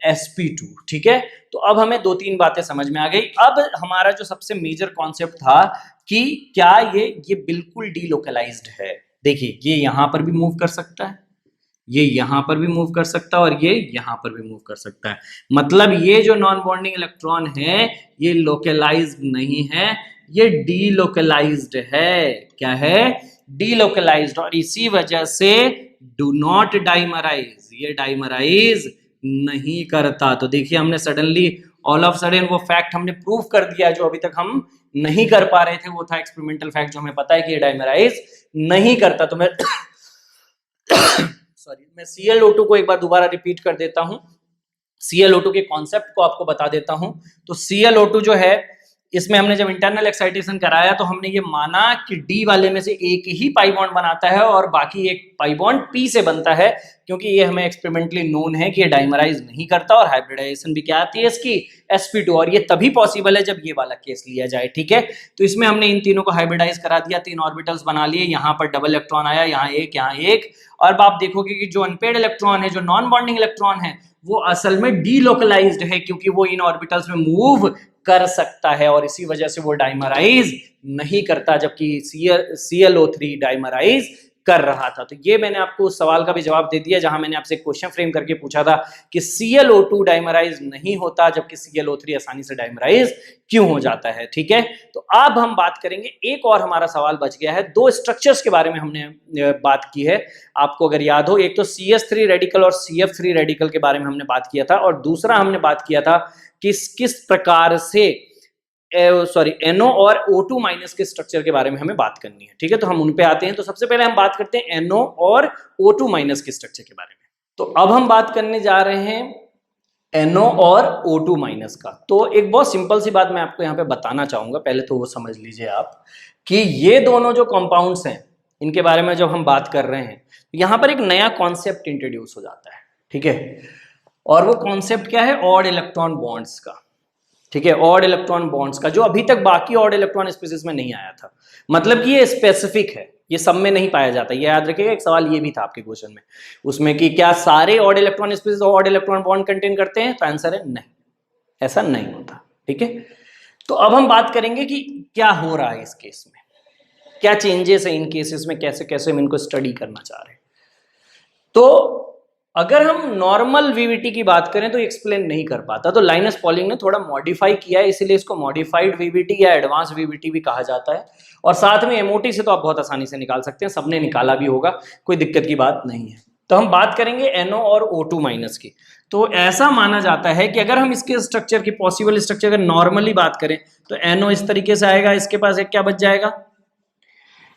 sp2, ठीक है। तो अब हमें 2-3 बातें समझ में आ गई। अब हमारा जो सबसे मेजर कॉन्सेप्ट था कि क्या ये बिल्कुल डीलोकलाइज्ड है। देखिए, ये यहां पर भी मूव कर सकता है, ये यहां पर भी मूव कर सकता है, और ये यहां पर भी मूव कर सकता है। मतलब ये जो नॉन बॉन्डिंग इलेक्ट्रॉन है, ये लोकलाइज्ड नहीं है, ये डीलोकलाइज्ड है। क्या है, डीलोकलाइज्ड, और इसी वजह से डू नॉट डाइमराइज, ये डाइमराइज नहीं करता। तो देखिए, हमने सडनली ऑल ऑफ सडन वो फैक्ट हमने प्रूव कर दिया जो अभी तक हम नहीं कर पा रहे थे, वो था एक्सपेरिमेंटल फैक्ट जो हमें पता है कि ये डाइमराइज नहीं करता। तो मैं मैं ClO2 को एक बार दोबारा रिपीट कर देता हूं, ClO2 के कॉन्सेप्ट को आपको बता देता हूं। तो ClO2 जो है, इसमें हमने जब इंटरनल एक्साइटेशन कराया तो हमने ये माना कि डी वाले में से एक ही पाई बॉन्ड बनाता है और बाकी एक पाई बॉन्ड पी से बनता है, क्योंकि ये हमें एक्सपेरिमेंटली नोन है कि ये डाइमराइज नहीं करता और हाइब्रिडाइजेशन भी क्या आती है इसकी sp2, और ये तभी पॉसिबल है जब ये वाला केस लिया जाए। ठीक है, तो इसमें हमने इन तीनों को हाइब्रिडाइज करा दिया, 3 ऑर्बिटल्स बना लिए, यहाँ पर डबल इलेक्ट्रॉन आया, यहाँ एक, और अब आप देखोगे कि जो अनपेड इलेक्ट्रॉन है, जो नॉन बॉन्डिंग इलेक्ट्रॉन है, वो असल में डीलोकलाइज्ड है, क्योंकि वो इन ऑर्बिटल्स में मूव कर सकता है और इसी वजह से वो डाइमराइज नहीं करता, जबकि ClO3 डाइमराइज कर रहा था। तो ये मैंने आपको उस सवाल का भी जवाब दे दिया जहां मैंने आपसे क्वेश्चन फ्रेम करके पूछा था कि ClO2 डाइमराइज नहीं होता जबकि ClO3 आसानी से डाइमराइज क्यों हो जाता है। ठीक है, तो अब हम बात करेंगे, एक और हमारा सवाल बच गया है, 2 स्ट्रक्चर्स के बारे में हमने बात की है, आपको अगर याद हो, एक तो CS3 रेडिकल और CF3 रेडिकल के बारे में हमने बात किया था, और दूसरा हमने बात किया था किस प्रकार से NO और O2 माइनस के स्ट्रक्चर के बारे में हमें बात करनी है। ठीक है, तो हम उन पे आते हैं। तो सबसे पहले हम बात करते हैं NO और O2 माइनस के स्ट्रक्चर के बारे में। तो अब हम बात करने जा रहे हैं NO और O2 माइनस का। तो एक बहुत सिंपल सी बात मैं आपको यहाँ पे बताना चाहूंगा, पहले तो वो समझ लीजिए आप कि ये दोनों जो कंपाउंड्स हैं इनके बारे में जब हम बात कर रहे हैं, यहाँ पर एक नया कॉन्सेप्ट इंट्रोड्यूस हो जाता है। ठीक है, और वो कॉन्सेप्ट क्या है? ऑड इलेक्ट्रॉन बॉन्ड्स का। ठीक है, ऑड इलेक्ट्रॉन बॉन्ड्स का, जो अभी तक बाकी ऑड इलेक्ट्रॉन स्पीसीज में नहीं आया था, मतलब कि ये स्पेसिफिक है, ये सब में नहीं पाया जाता। ये याद रखिएगा, एक सवाल ये भी था आपके क्वेश्चन में उसमें कि क्या सारे odd electron species odd electron bond contain करते हैं? तो आंसर है नहीं, ऐसा नहीं होता। ठीक है, तो अब हम बात करेंगे कि क्या हो रहा है इस केस में, क्या चेंजेस है इन केसेस में, कैसे कैसे हम इनको स्टडी करना चाह रहे हैं। तो अगर हम नॉर्मल वीवीटी की बात करें तो एक्सप्लेन नहीं कर पाता, तो लाइनस पॉलिंग ने थोड़ा मॉडिफाई किया है, इसीलिए इसको मॉडिफाइड वीवीटी या एडवांस वीवीटी भी कहा जाता है। और साथ में एमओटी से तो आप बहुत आसानी से निकाल सकते हैं, सबने निकाला भी होगा, कोई दिक्कत की बात नहीं है। तो हम बात करेंगे NO और O2 माइनस की। तो ऐसा माना जाता है कि अगर हम इसके स्ट्रक्चर की, पॉसिबल स्ट्रक्चर अगर नॉर्मली बात करें तो NO इस तरीके से आएगा, इसके पास एक क्या बच जाएगा?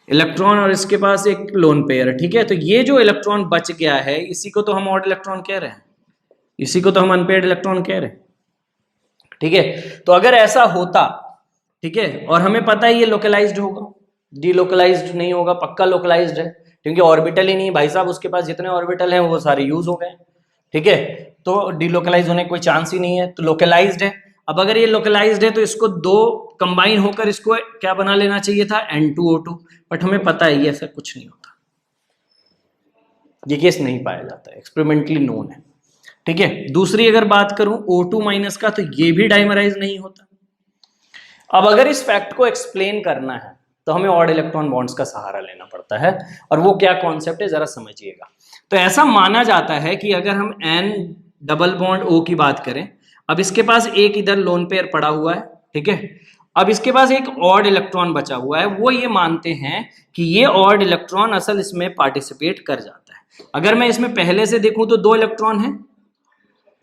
इलेक्ट्रॉन, और इसके पास एक लोन पेयर। ठीक है, तो ये जो इलेक्ट्रॉन बच गया है इसी को तो हम ऑड इलेक्ट्रॉन कह रहे हैं, इसी को तो हम अनपेड इलेक्ट्रॉन कह रहे हैं। ठीक है, तो अगर ऐसा होता, ठीक है, और हमें पता है ये लोकलाइज्ड होगा, डीलोकलाइज्ड नहीं होगा, पक्का लोकलाइज्ड है, क्योंकि ऑर्बिटल ही नहीं भाई साहब, उसके पास जितने ऑर्बिटल हैं वो सारे यूज हो गए। ठीक है, तो डीलोकलाइज होने का कोई चांस ही नहीं है, तो लोकलाइज्ड है। अब अगर ये लोकलाइज्ड है तो इसको 2 कंबाइन होकर इसको क्या बना लेना चाहिए था? N2O2, बट हमें पता है ये ऐसा कुछ नहीं होता, ये केस नहीं पाया जाता है, एक्सपेरिमेंटली नोन है। ठीक है, दूसरी अगर बात करूं O2 माइनस का, तो ये भी डाइमराइज नहीं होता। अब अगर इस फैक्ट को एक्सप्लेन करना है तो हमें ऑड इलेक्ट्रॉन बॉन्ड्स का सहारा लेना पड़ता है, और वो क्या कॉन्सेप्ट है जरा समझिएगा। तो ऐसा माना जाता है कि अगर हम N डबल बॉन्ड O की बात करें, अब इसके पास एक इधर लोन पेयर पड़ा हुआ है, ठीक है, अब इसके पास एक ऑड इलेक्ट्रॉन बचा हुआ है, वो ये मानते हैं कि ये ऑड इलेक्ट्रॉन असल इसमें पार्टिसिपेट कर जाता है। अगर मैं इसमें पहले से देखूं तो 2 इलेक्ट्रॉन है,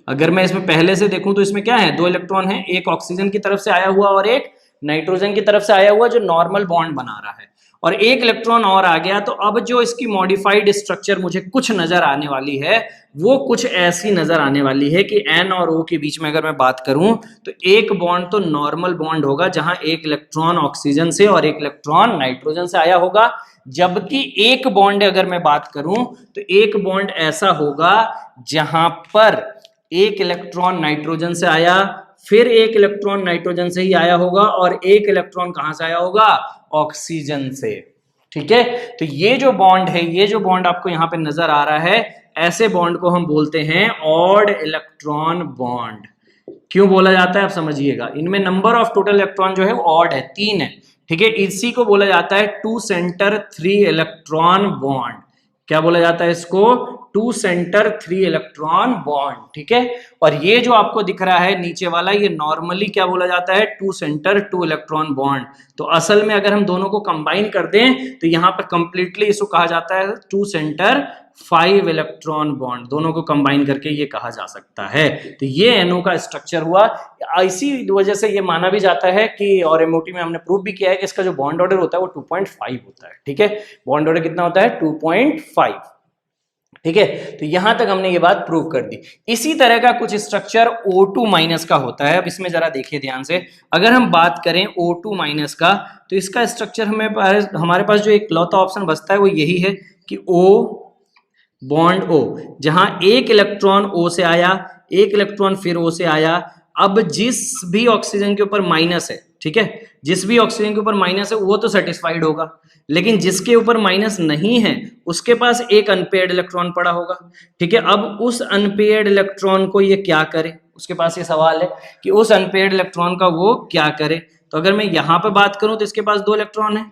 अगर मैं इसमें पहले से देखूं तो इसमें क्या है? 2 इलेक्ट्रॉन है, एक ऑक्सीजन की तरफ से आया हुआ और एक नाइट्रोजन की तरफ से आया हुआ जो नॉर्मल बॉन्ड बना रहा है, और एक इलेक्ट्रॉन और आ गया। तो अब जो इसकी मॉडिफाइड स्ट्रक्चर मुझे कुछ नजर आने वाली है वो कुछ ऐसी नजर आने वाली है कि N और O के बीच में अगर मैं बात करूं तो एक बॉन्ड तो नॉर्मल बॉन्ड होगा जहां एक इलेक्ट्रॉन ऑक्सीजन से और एक इलेक्ट्रॉन नाइट्रोजन से आया होगा, जबकि एक बॉन्ड अगर मैं बात करूं तो एक बॉन्ड ऐसा होगा जहां पर एक इलेक्ट्रॉन नाइट्रोजन से आया, फिर एक इलेक्ट्रॉन नाइट्रोजन से ही आया होगा, और एक इलेक्ट्रॉन कहां से आया होगा? ऑक्सीजन से। ठीक है, तो ये जो बॉन्ड है, ये जो बॉन्ड आपको यहां पे नजर आ रहा है, ऐसे बॉन्ड को हम बोलते हैं ऑड इलेक्ट्रॉन बॉन्ड। क्यों बोला जाता है आप समझिएगा, इनमें नंबर ऑफ टोटल इलेक्ट्रॉन जो है वो ऑड है, 3 है। ठीक है, इसी को बोला जाता है 2 सेंटर 3 इलेक्ट्रॉन बॉन्ड। क्या बोला जाता है इसको? 2 सेंटर 3 इलेक्ट्रॉन बॉन्ड। ठीक है, और ये जो आपको दिख रहा है नीचे वाला, ये नॉर्मली क्या बोला जाता है? 2 सेंटर 2 इलेक्ट्रॉन बॉन्ड। तो असल में अगर हम दोनों को कंबाइन कर दें तो यहाँ पर कंप्लीटली इसको कहा जाता है 2 सेंटर 5 इलेक्ट्रॉन बॉन्ड। दोनों को कंबाइन करके ये कहा जा सकता है। तो ये NO का स्ट्रक्चर हुआ। इसी वजह से ये माना भी जाता है कि, और एमओटी में हमने प्रूव भी किया है कि इसका जो बॉन्ड ऑर्डर होता है वो 2.5 होता है। ठीक है, बॉन्ड ऑर्डर कितना होता है? 2.5। ठीक है, तो यहां तक हमने ये बात प्रूव कर दी। इसी तरह का कुछ स्ट्रक्चर O2 माइनस का होता है। अब इसमें जरा देखिए ध्यान से, अगर हम बात करें O2 माइनस का, तो इसका स्ट्रक्चर हमारे पास जो एक लौता ऑप्शन बचता है वो यही है कि O बॉन्ड O, जहां एक इलेक्ट्रॉन O से आया, एक इलेक्ट्रॉन फिर O से आया। अब जिस भी ऑक्सीजन के ऊपर माइनस है, ठीक है, जिस भी ऑक्सीजन के ऊपर माइनस है वो तो सेटिस्फाइड होगा, लेकिन जिसके ऊपर माइनस नहीं है उसके पास एक अनपेयर्ड इलेक्ट्रॉन पड़ा होगा। ठीक है, अब उस अनपेयर्ड इलेक्ट्रॉन को ये क्या करे, उसके पास ये सवाल है कि उस अनपेयर्ड इलेक्ट्रॉन का वो क्या करे। तो अगर मैं यहाँ पे बात करूं तो इसके पास 2 इलेक्ट्रॉन है,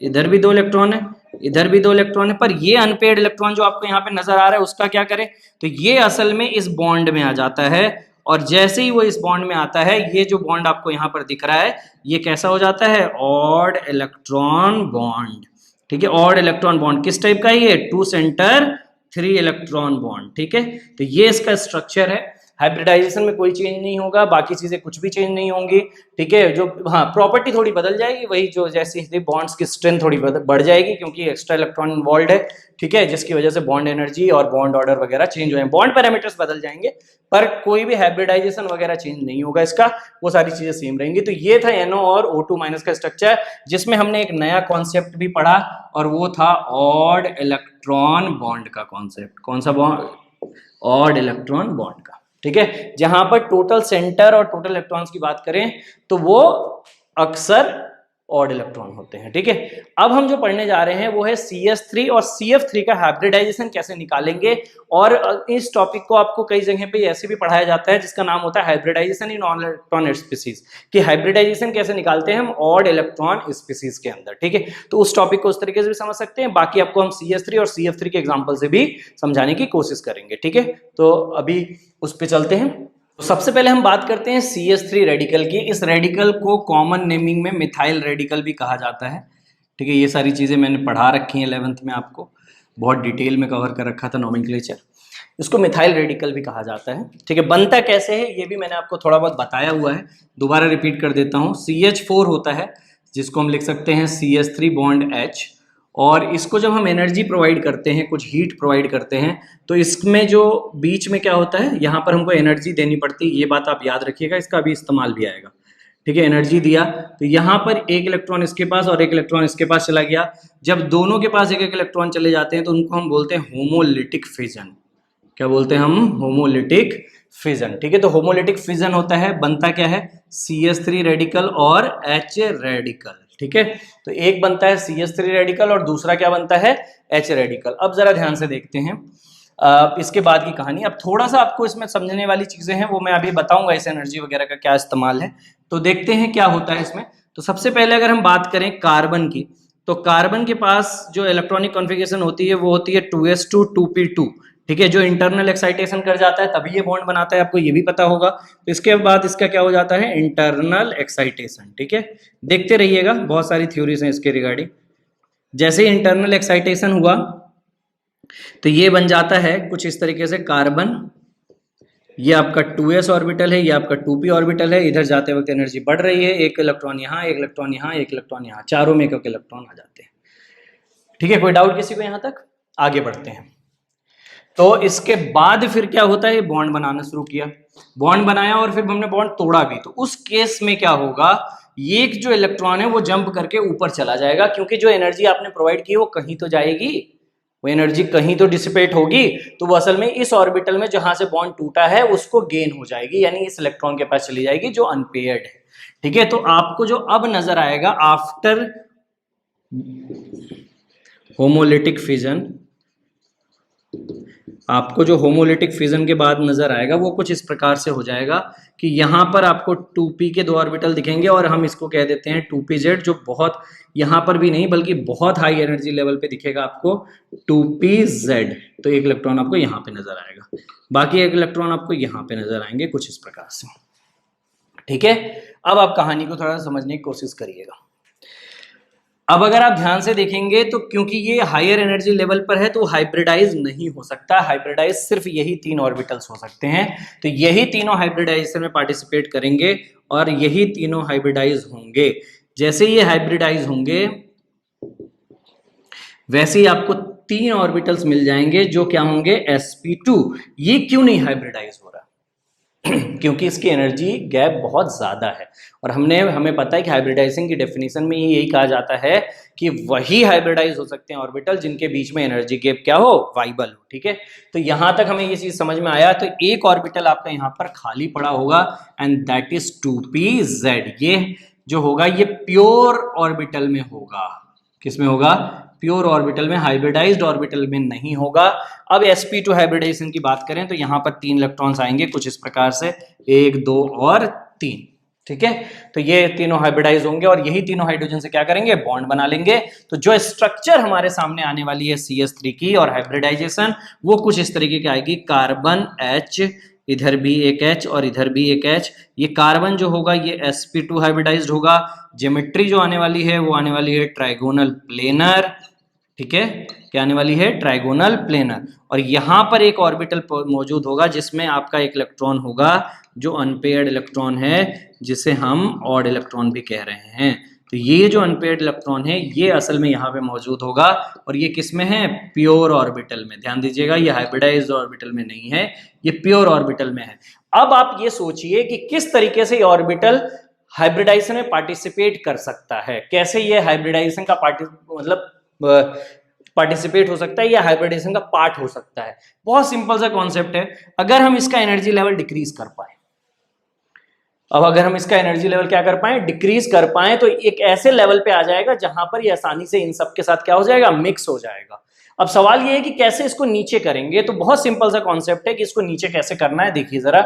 इधर भी 2 इलेक्ट्रॉन है, इधर भी 2 इलेक्ट्रॉन है, पर ये अनपेयर्ड इलेक्ट्रॉन जो आपको यहाँ पे नजर आ रहा है उसका क्या करे, तो ये असल में इस बॉन्ड में आ जाता है। और जैसे ही वो इस बॉन्ड में आता है, ये जो बॉन्ड आपको यहाँ पर दिख रहा है ये कैसा हो जाता है, ऑड इलेक्ट्रॉन बॉन्ड। ठीक है, ऑड इलेक्ट्रॉन बॉन्ड किस टाइप का है, ये 2 सेंटर 3 इलेक्ट्रॉन बॉन्ड। ठीक है, तो ये इसका स्ट्रक्चर है। हाइब्रिडाइजेशन में कोई चेंज नहीं होगा, बाकी चीजें कुछ भी चेंज नहीं होंगी। ठीक है, जो हाँ प्रॉपर्टी थोड़ी बदल जाएगी, वही जो जैसी बॉन्ड्स की स्ट्रेंथ थोड़ी बढ़ जाएगी क्योंकि एक्स्ट्रा इलेक्ट्रॉन इन्वॉल्व है। ठीक है, जिसकी वजह से बॉन्ड एनर्जी और बॉन्ड ऑर्डर वगैरह चेंज हो जाएंगे, बॉन्ड पैरामीटर्स बदल जाएंगे, पर कोई भी हाइब्रिडाइजेशन वगैरह चेंज नहीं होगा इसका, वो सारी चीजें सेम रहेंगी। तो ये था NO और O2 माइनस का स्ट्रक्चर, जिसमें हमने एक नया कॉन्सेप्ट भी पढ़ा और वो था ऑड इलेक्ट्रॉन बॉन्ड का कॉन्सेप्ट। कौन सा बॉन्ड, ऑड इलेक्ट्रॉन बॉन्ड का। ठीक है, जहां पर टोटल सेंटर और टोटल इलेक्ट्रॉन्स की बात करें तो वो अक्सर ऑड इलेक्ट्रॉन होते हैं। ठीक है, अब हम जो पढ़ने जा रहे हैं वो है CS3 और CF3 का हाइब्रिडाइजेशन कैसे निकालेंगे। और इस टॉपिक को आपको कई जगह पे ऐसे भी पढ़ाया जाता है जिसका नाम होता है हाइब्रिडाइजेशन इन ऑड इलेक्ट्रॉन स्पीसीज, कि हाइब्रिडाइजेशन कैसे निकालते हैं हम ऑड इलेक्ट्रॉन स्पीसीज के अंदर। ठीक है, तो उस टॉपिक को उस तरीके से भी समझ सकते हैं, बाकी आपको हम CS3 और CF3 के एग्जाम्पल से भी समझाने की कोशिश करेंगे। ठीक है, तो अभी उस पर चलते हैं। तो सबसे पहले हम बात करते हैं CH3 रेडिकल की। इस रेडिकल को कॉमन नेमिंग में मिथाइल रेडिकल भी कहा जाता है। ठीक है, ये सारी चीज़ें मैंने पढ़ा रखी हैं 11th में, आपको बहुत डिटेल में कवर कर रखा था नोमेनक्लेचर। इसको मिथाइल रेडिकल भी कहा जाता है। ठीक है, बनता कैसे है ये भी मैंने आपको थोड़ा बहुत बताया हुआ है, दोबारा रिपीट कर देता हूँ। CH4 होता है जिसको हम लिख सकते हैं CH3 बॉन्ड H, और इसको जब हम एनर्जी प्रोवाइड करते हैं, कुछ हीट प्रोवाइड करते हैं, तो इसमें जो बीच में क्या होता है, यहाँ पर हमको एनर्जी देनी पड़ती है। ये बात आप याद रखिएगा, इसका अभी इस्तेमाल भी आएगा। ठीक है, एनर्जी दिया तो यहाँ पर एक इलेक्ट्रॉन इसके पास और एक इलेक्ट्रॉन इसके पास चला गया। जब दोनों के पास एक एक इलेक्ट्रॉन चले जाते हैं तो उनको हम बोलते हैं होमोलिटिक फिजन। क्या बोलते हैं हम, होमोलिटिक फिजन। ठीक है, तो होमोलिटिक फिजन होता है, बनता क्या है, CH3 रेडिकल और H रेडिकल। ठीक है, तो एक बनता है CH3 रेडिकल और दूसरा क्या बनता है, H रेडिकल। अब जरा ध्यान से देखते हैं इसके बाद की कहानी। अब थोड़ा सा आपको इसमें समझने वाली चीजें हैं, वो मैं अभी बताऊंगा, इस एनर्जी वगैरह का क्या इस्तेमाल है। तो देखते हैं क्या होता है इसमें। तो सबसे पहले अगर हम बात करें कार्बन की, तो कार्बन के पास जो इलेक्ट्रॉनिक कॉन्फ़िगरेशन होती है वो होती है 2s2 2p2। ठीक है, जो इंटरनल एक्साइटेशन कर जाता है तभी ये बॉन्ड बनाता है, आपको ये भी पता होगा। तो इसके बाद इसका क्या हो जाता है, इंटरनल एक्साइटेशन। ठीक है, देखते रहिएगा, बहुत सारी थ्योरीज हैं इसके रिगार्डिंग। जैसे ही इंटरनल एक्साइटेशन हुआ तो ये बन जाता है कुछ इस तरीके से कार्बन, ये आपका 2s ऑर्बिटल है, ये आपका 2p ऑर्बिटल है। इधर जाते वक्त एनर्जी बढ़ रही है, एक इलेक्ट्रॉन यहाँ, एक इलेक्ट्रॉन यहाँ, एक इलेक्ट्रॉन यहाँ, चारों में एक एक इलेक्ट्रॉन आ जाते हैं। ठीक है, कोई डाउट किसी को यहाँ तक? आगे बढ़ते हैं। तो इसके बाद फिर क्या होता है, बॉन्ड बनाना शुरू किया, बॉन्ड बनाया और फिर हमने बॉन्ड तोड़ा भी। तो उस केस में क्या होगा, ये जो इलेक्ट्रॉन है वो जंप करके ऊपर चला जाएगा, क्योंकि जो एनर्जी आपने प्रोवाइड की वो कहीं तो जाएगी, वो एनर्जी कहीं तो डिसिपेट होगी। तो वो असल में इस ऑर्बिटल में जहां से बॉन्ड टूटा है उसको गेन हो जाएगी, यानी इस इलेक्ट्रॉन के पास चली जाएगी जो अनपेयर्ड है। ठीक है, तो आपको जो अब नजर आएगा आफ्टर होमोलिटिक फिजन, आपको जो होमोलिटिक फिजन के बाद नजर आएगा वो कुछ इस प्रकार से हो जाएगा कि यहाँ पर आपको 2p के 2 ऑर्बिटल दिखेंगे और हम इसको कह देते हैं 2pz, जो बहुत यहाँ पर भी नहीं बल्कि बहुत हाई एनर्जी लेवल पे दिखेगा आपको 2pz। तो एक इलेक्ट्रॉन आपको यहाँ पे नजर आएगा, बाकी एक इलेक्ट्रॉन आपको यहाँ पे नजर आएंगे कुछ इस प्रकार से। ठीक है, अब आप कहानी को थोड़ा समझने की कोशिश करिएगा। अब अगर आप ध्यान से देखेंगे तो क्योंकि ये हायर एनर्जी लेवल पर है तो हाइब्रिडाइज नहीं हो सकता, हाइब्रिडाइज सिर्फ यही 3 ऑर्बिटल्स हो सकते हैं। तो यही तीनों हाइब्रिडाइजेशन में पार्टिसिपेट करेंगे और यही तीनों हाइब्रिडाइज होंगे। जैसे ये हाइब्रिडाइज होंगे वैसे ही आपको 3 ऑर्बिटल्स मिल जाएंगे जो क्या होंगे sp2। ये क्यों नहीं हाइब्रिडाइज हो रहा? क्योंकि इसकी एनर्जी गैप बहुत ज़्यादा है, और हमें पता है कि हाइब्रिडाइजिंग की डेफिनेशन में यही कहा जाता है कि वही हाइब्रिडाइज हो सकते हैं ऑर्बिटल जिनके बीच में एनर्जी गैप क्या हो, वाइबल हो। ठीक है, तो यहां तक हमें ये चीज समझ में आया। तो एक ऑर्बिटल आपका यहां पर खाली पड़ा होगा एंड दैट इज 2pz। ये जो होगा ये प्योर ऑर्बिटल में होगा। किस में होगा? प्योर ऑर्बिटल में, हाइब्रिडाइज्ड ऑर्बिटल में नहीं होगा। अब sp2 हाइब्रिडाइजेशन की बात करें तो यहां पर 3 इलेक्ट्रॉन्स आएंगे कुछ इस प्रकार से, 1 2 और 3। ठीक है, तो ये तीनों हाइब्रिडाइज होंगे और यही तीनों हाइड्रोजन से क्या करेंगे, बॉन्ड बना लेंगे। तो जो स्ट्रक्चर हमारे सामने आने वाली है CH3 की और हाइब्रिडाइजेशन, वो कुछ इस तरीके की आएगी। कार्बन H, इधर भी एक H और इधर भी एक H। ये कार्बन जो होगा ये sp2 हाइब्रिडाइज्ड होगा। ज्योमेट्री जो आने वाली है वो आने वाली है ट्राइगोनल प्लेनर। ठीक है, क्या आने वाली है? Trigonal planar. और यहां पर एक ऑर्बिटल मौजूद होगा जिसमें आपका एक इलेक्ट्रॉन होगा जो अनपेयर्ड इलेक्ट्रॉन है, जिसे हम ऑड इलेक्ट्रॉन भी कह रहे हैं। तो ये जो अनपेयर्ड इलेक्ट्रॉन है ये असल में यहाँ पे मौजूद होगा, और ये किस में है? प्योर ऑर्बिटल में। ध्यान दीजिएगा, ये हाइब्रिडाइज्ड ऑर्बिटल में नहीं है, ये प्योर ऑर्बिटल में है। अब आप ये सोचिए कि किस तरीके से ये ऑर्बिटल हाइब्रिडाइजेशन में पार्टिसिपेट कर सकता है। कैसे ये हाइब्रिडाइजेशन का पार्टिसिपेट हो सकता है या हाइब्रिडेशन का पार्ट हो सकता है? बहुत सिंपल सा कॉन्सेप्ट है। अगर हम इसका एनर्जी लेवल डिक्रीज कर पाए, अब अगर हम इसका एनर्जी लेवल क्या कर पाए, डिक्रीज कर पाए, तो एक ऐसे लेवल पे आ जाएगा जहां पर ये आसानी से इन सब के साथ क्या हो जाएगा, मिक्स हो जाएगा। अब सवाल ये है कि कैसे इसको नीचे करेंगे। तो बहुत सिंपल सा कॉन्सेप्ट है कि इसको नीचे कैसे करना है। देखिए जरा,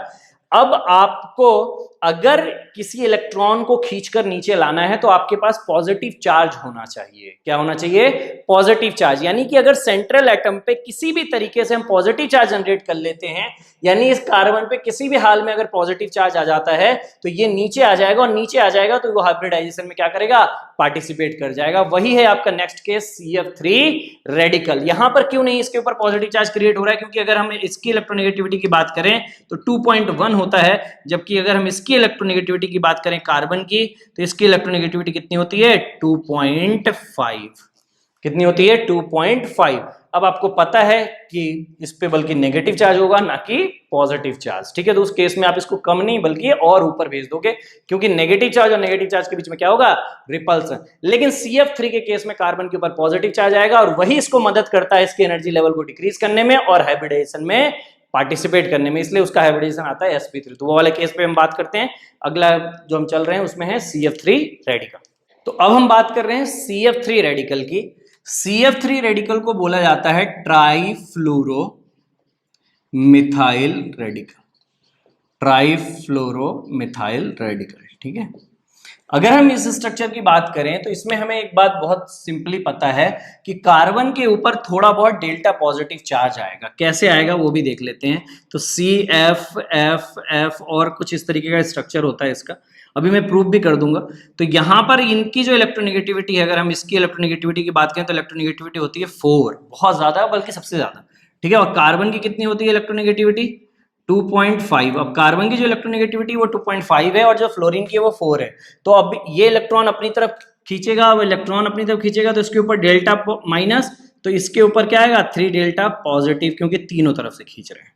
अब आपको अगर किसी इलेक्ट्रॉन को खींचकर नीचे लाना है तो आपके पास पॉजिटिव चार्ज होना चाहिए। क्या होना चाहिए? Positive charge. यानी कि अगर सेंट्रल एटम पे किसी भी तरीके से हम पॉजिटिव चार्ज जनरेट कर लेते हैं, यानी इस कार्बन पे किसी भी हाल में अगर पॉजिटिव चार्ज आ जाता है तो ये नीचे आ जाएगा, और नीचे आ जाएगा तो वो हाइब्रिडाइजेशन में क्या करेगा, पार्टिसिपेट कर जाएगा। वही है आपका नेक्स्ट केस CF3 रेडिकल। यहां पर क्यों नहीं इसके ऊपर पॉजिटिव चार्ज क्रिएट हो रहा है? क्योंकि अगर हम इसकी इलेक्ट्रोनेगेटिविटी की बात करें तो 2.1 होता है, जबकि अगर हम इसकी इलेक्ट्रोनेगेटिविटी की बात करें कार्बन की, तो इसकी इलेक्ट्रोनेगेटिविटी कितनी होती है? 2.5। कितनी होती है? 2.5। अब आपको पता है कि इस पे बल्कि नेगेटिव चार्ज होगा ना कि पॉजिटिव चार्ज। ठीक है, तो उस केस में आप इसको कम नहीं बल्कि और ऊपर भेज दोगे, क्योंकि नेगेटिव चार्ज और नेगेटिव चार्ज के बीच में क्या होगा, रिपल्सन। लेकिन CF3 के केस में कार्बन के ऊपर पॉजिटिव चार्ज आएगा, और वही इसको मदद करता है इसके एनर्जी लेवल को डिक्रीज करने में और हाइब्रिडाइजेशन में पार्टिसिपेट करने में, इसलिए उसका हाइब्रिडाइजेशन आता है sp3। तो वो वाले केस पे हम बात करते हैं। अगला जो हम चल रहे हैं उसमें है CF3 रेडिकल। तो अब हम बात कर रहे हैं CF3 रेडिकल की। CF3 रेडिकल को बोला जाता है trifluoro methyl radical. Trifluoro methyl radical. ठीक है, अगर हम इस स्ट्रक्चर की बात करें तो इसमें हमें एक बात बहुत सिंपली पता है कि कार्बन के ऊपर थोड़ा बहुत डेल्टा पॉजिटिव चार्ज आएगा। कैसे आएगा वो भी देख लेते हैं। तो CF और कुछ इस तरीके का स्ट्रक्चर होता है इसका, अभी मैं प्रूफ भी कर दूंगा। तो यहां पर इनकी जो इलेक्ट्रोनेगेटिविटी है, अगर हम इसकी इलेक्ट्रोनेगेटिविटी की बात करें तो इलेक्ट्रोनेगेटिविटी होती है 4, बहुत ज्यादा, बल्कि सबसे ज्यादा। ठीक है, और कार्बन की कितनी होती है इलेक्ट्रोनेगेटिविटी? 2.5। अब कार्बन की जो इलेक्ट्रोनेगेटिविटी वो 2.5 है और जो फ्लोरीन की है वो 4 है। तो अब ये इलेक्ट्रॉन अपनी तरफ खींचेगा, वो इलेक्ट्रॉन अपनी तरफ खींचेगा तो इसके ऊपर डेल्टा माइनस, तो इसके ऊपर क्या आएगा, 3 डेल्टा पॉजिटिव, क्योंकि तीनों तरफ से खींच रहे हैं।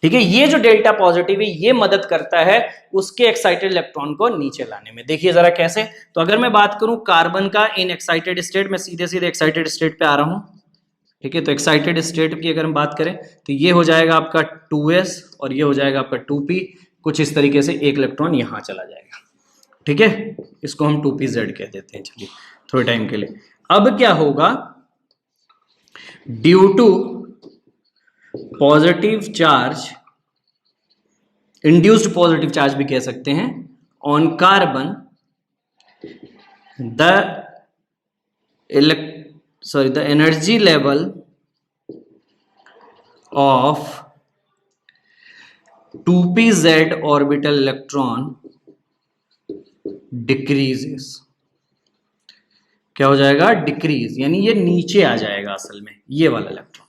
ठीक है, ये जो डेल्टा पॉजिटिव है ये मदद करता है उसके एक्साइटेड इलेक्ट्रॉन को नीचे लाने में। देखिए जरा कैसे। तो अगर मैं बात करूं कार्बन का इन एक्साइटेड स्टेट, मैं सीधे सीधे एक्साइटेड स्टेट पे आ रहा हूं। ठीक है, तो एक्साइटेड स्टेट की अगर हम बात करें तो ये हो जाएगा आपका 2s और ये हो जाएगा आपका 2p। कुछ इस तरीके से एक इलेक्ट्रॉन यहां चला जाएगा। ठीक है, इसको हम 2pz कह देते हैं। चलिए थोड़े टाइम के लिए। अब क्या होगा, due to positive charge, induced positive charge भी कह सकते हैं, on carbon, the energy level of 2pz orbital electron decreases। क्या हो जाएगा, डिक्रीज, यानी ये नीचे आ जाएगा असल में ये वाला इलेक्ट्रॉन।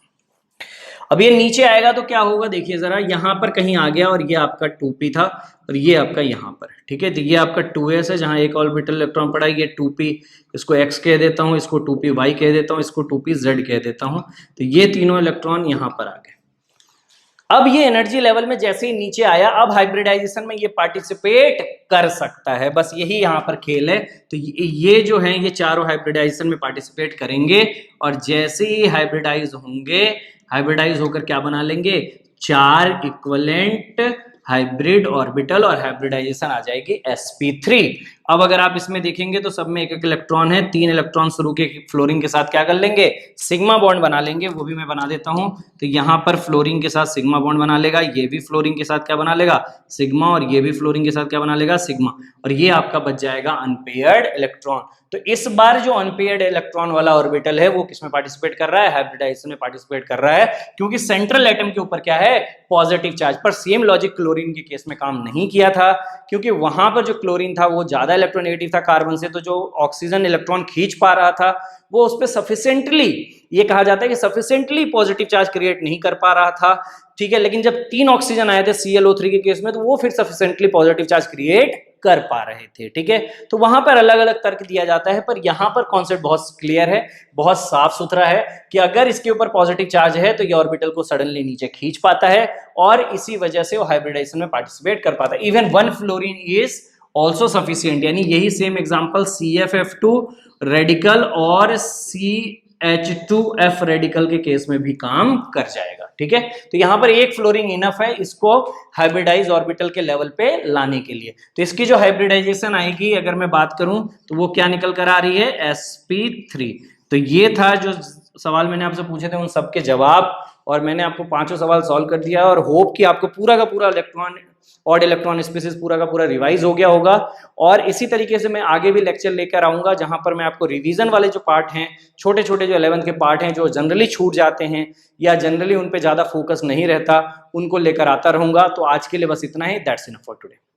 अब ये नीचे आएगा तो क्या होगा, देखिए जरा, यहाँ पर कहीं आ गया और ये आपका 2p था और ये आपका यहाँ पर, ठीक है। तो ये आपका 2s है जहाँ एक ऑर्बिटल इलेक्ट्रॉन पड़ा है, ये 2p, इसको x कह देता हूँ, इसको 2py कह देता हूँ, इसको 2pz कह देता हूँ। तो ये तीनों इलेक्ट्रॉन यहाँ पर आ गए। अब ये एनर्जी लेवल में जैसे ही नीचे आया, अब हाइब्रिडाइजेशन में ये पार्टिसिपेट कर सकता है, बस यही यहाँ पर खेल है। तो ये जो है ये चारों हाइब्रिडाइजेशन में पार्टिसिपेट करेंगे और जैसे ही हाइब्रिडाइज होंगे, हाइब्रिडाइज होकर क्या बना लेंगे, 4 इक्विवेलेंट हाइब्रिड ऑर्बिटल और हाइब्रिडाइजेशन आ जाएगी sp3। अब अगर आप इसमें देखेंगे तो सब में एक एक इलेक्ट्रॉन है, 3 इलेक्ट्रॉन शुरू के फ्लोरीन के साथ क्या कर लेंगे, सिग्मा बॉन्ड बना लेंगे। वो भी मैं बना देता हूं। तो यहाँ पर फ्लोरीन के साथ सिग्मा बॉन्ड बना लेगा, ये भी फ्लोरीन के साथ क्या बना लेगा, सिग्मा, और ये भी फ्लोरीन के साथ क्या बना लेगा, सिग्मा, और ये आपका बच जाएगा अनपेयर्ड इलेक्ट्रॉन। तो इस बार जो अनपेयर्ड इलेक्ट्रॉन वाला ऑर्बिटल है वो किसमें पार्टिसिपेट कर रहा है, हाइब्रिडाइजेशन में पार्टिसिपेट कर रहा है, क्योंकि सेंट्रल एटम के ऊपर क्या है, पॉजिटिव चार्ज। पर सेम लॉजिक क्लोरीन के केस में काम नहीं किया था, क्योंकि वहां पर जो क्लोरीन था वो ज्यादा इलेक्ट्रोनेगेटिव था कार्बन से, तो जो ऑक्सीजन इलेक्ट्रॉन खींच पा रहा था वो उस पर सफिशिएंटली, ये कहा जाता है कि सफिशिएंटली पॉजिटिव चार्ज क्रिएट नहीं कर पा रहा था, ठीक है। लेकिन जब 3 ऑक्सीजन आए थे ClO3 के केस में, तो वो फिर सफिशिएंटली पॉजिटिव चार्ज क्रिएट कर पा रहे थे, ठीक है। तो वहां पर अलग अलग तर्क दिया जाता है, पर यहां पर कॉन्सेप्ट बहुत क्लियर है, बहुत साफ सुथरा है, कि अगर इसके ऊपर पॉजिटिव चार्ज है तो ये ऑर्बिटल को सडनली नीचे खींच पाता है और इसी वजह से वो हाइब्रिडाइजेशन में पार्टिसिपेट कर पाता है। Even 1 fluorine is also sufficient, यानी यही सेम एग्जांपल CFF2 रेडिकल और CH2F रेडिकल के केस में भी काम कर जाएगा, ठीक है। तो यहां पर 1 फ्लोरीन इनफ है इसको हाइब्रिडाइज ऑर्बिटल के लेवल पे लाने के लिए। तो इसकी जो हाइब्रिडाइजेशन आएगी, अगर मैं बात करूं तो वो क्या निकल कर आ रही है, sp3। तो ये था जो सवाल मैंने आपसे पूछे थे उन सबके जवाब, और मैंने आपको 5 सवाल सॉल्व कर दिया, और होप कि आपको पूरा का पूरा ऑड इलेक्ट्रॉन स्पीसीज पूरा का पूरा रिवाइज हो गया होगा। और इसी तरीके से मैं आगे भी लेक्चर लेकर आऊंगा, जहां पर मैं आपको रिवीजन वाले जो पार्ट हैं, छोटे छोटे जो 11th के पार्ट हैं, जो जनरली छूट जाते हैं या जनरली उन पे ज्यादा फोकस नहीं रहता, उनको लेकर आता रहूंगा। तो आज के लिए बस इतना ही। That's enough for today.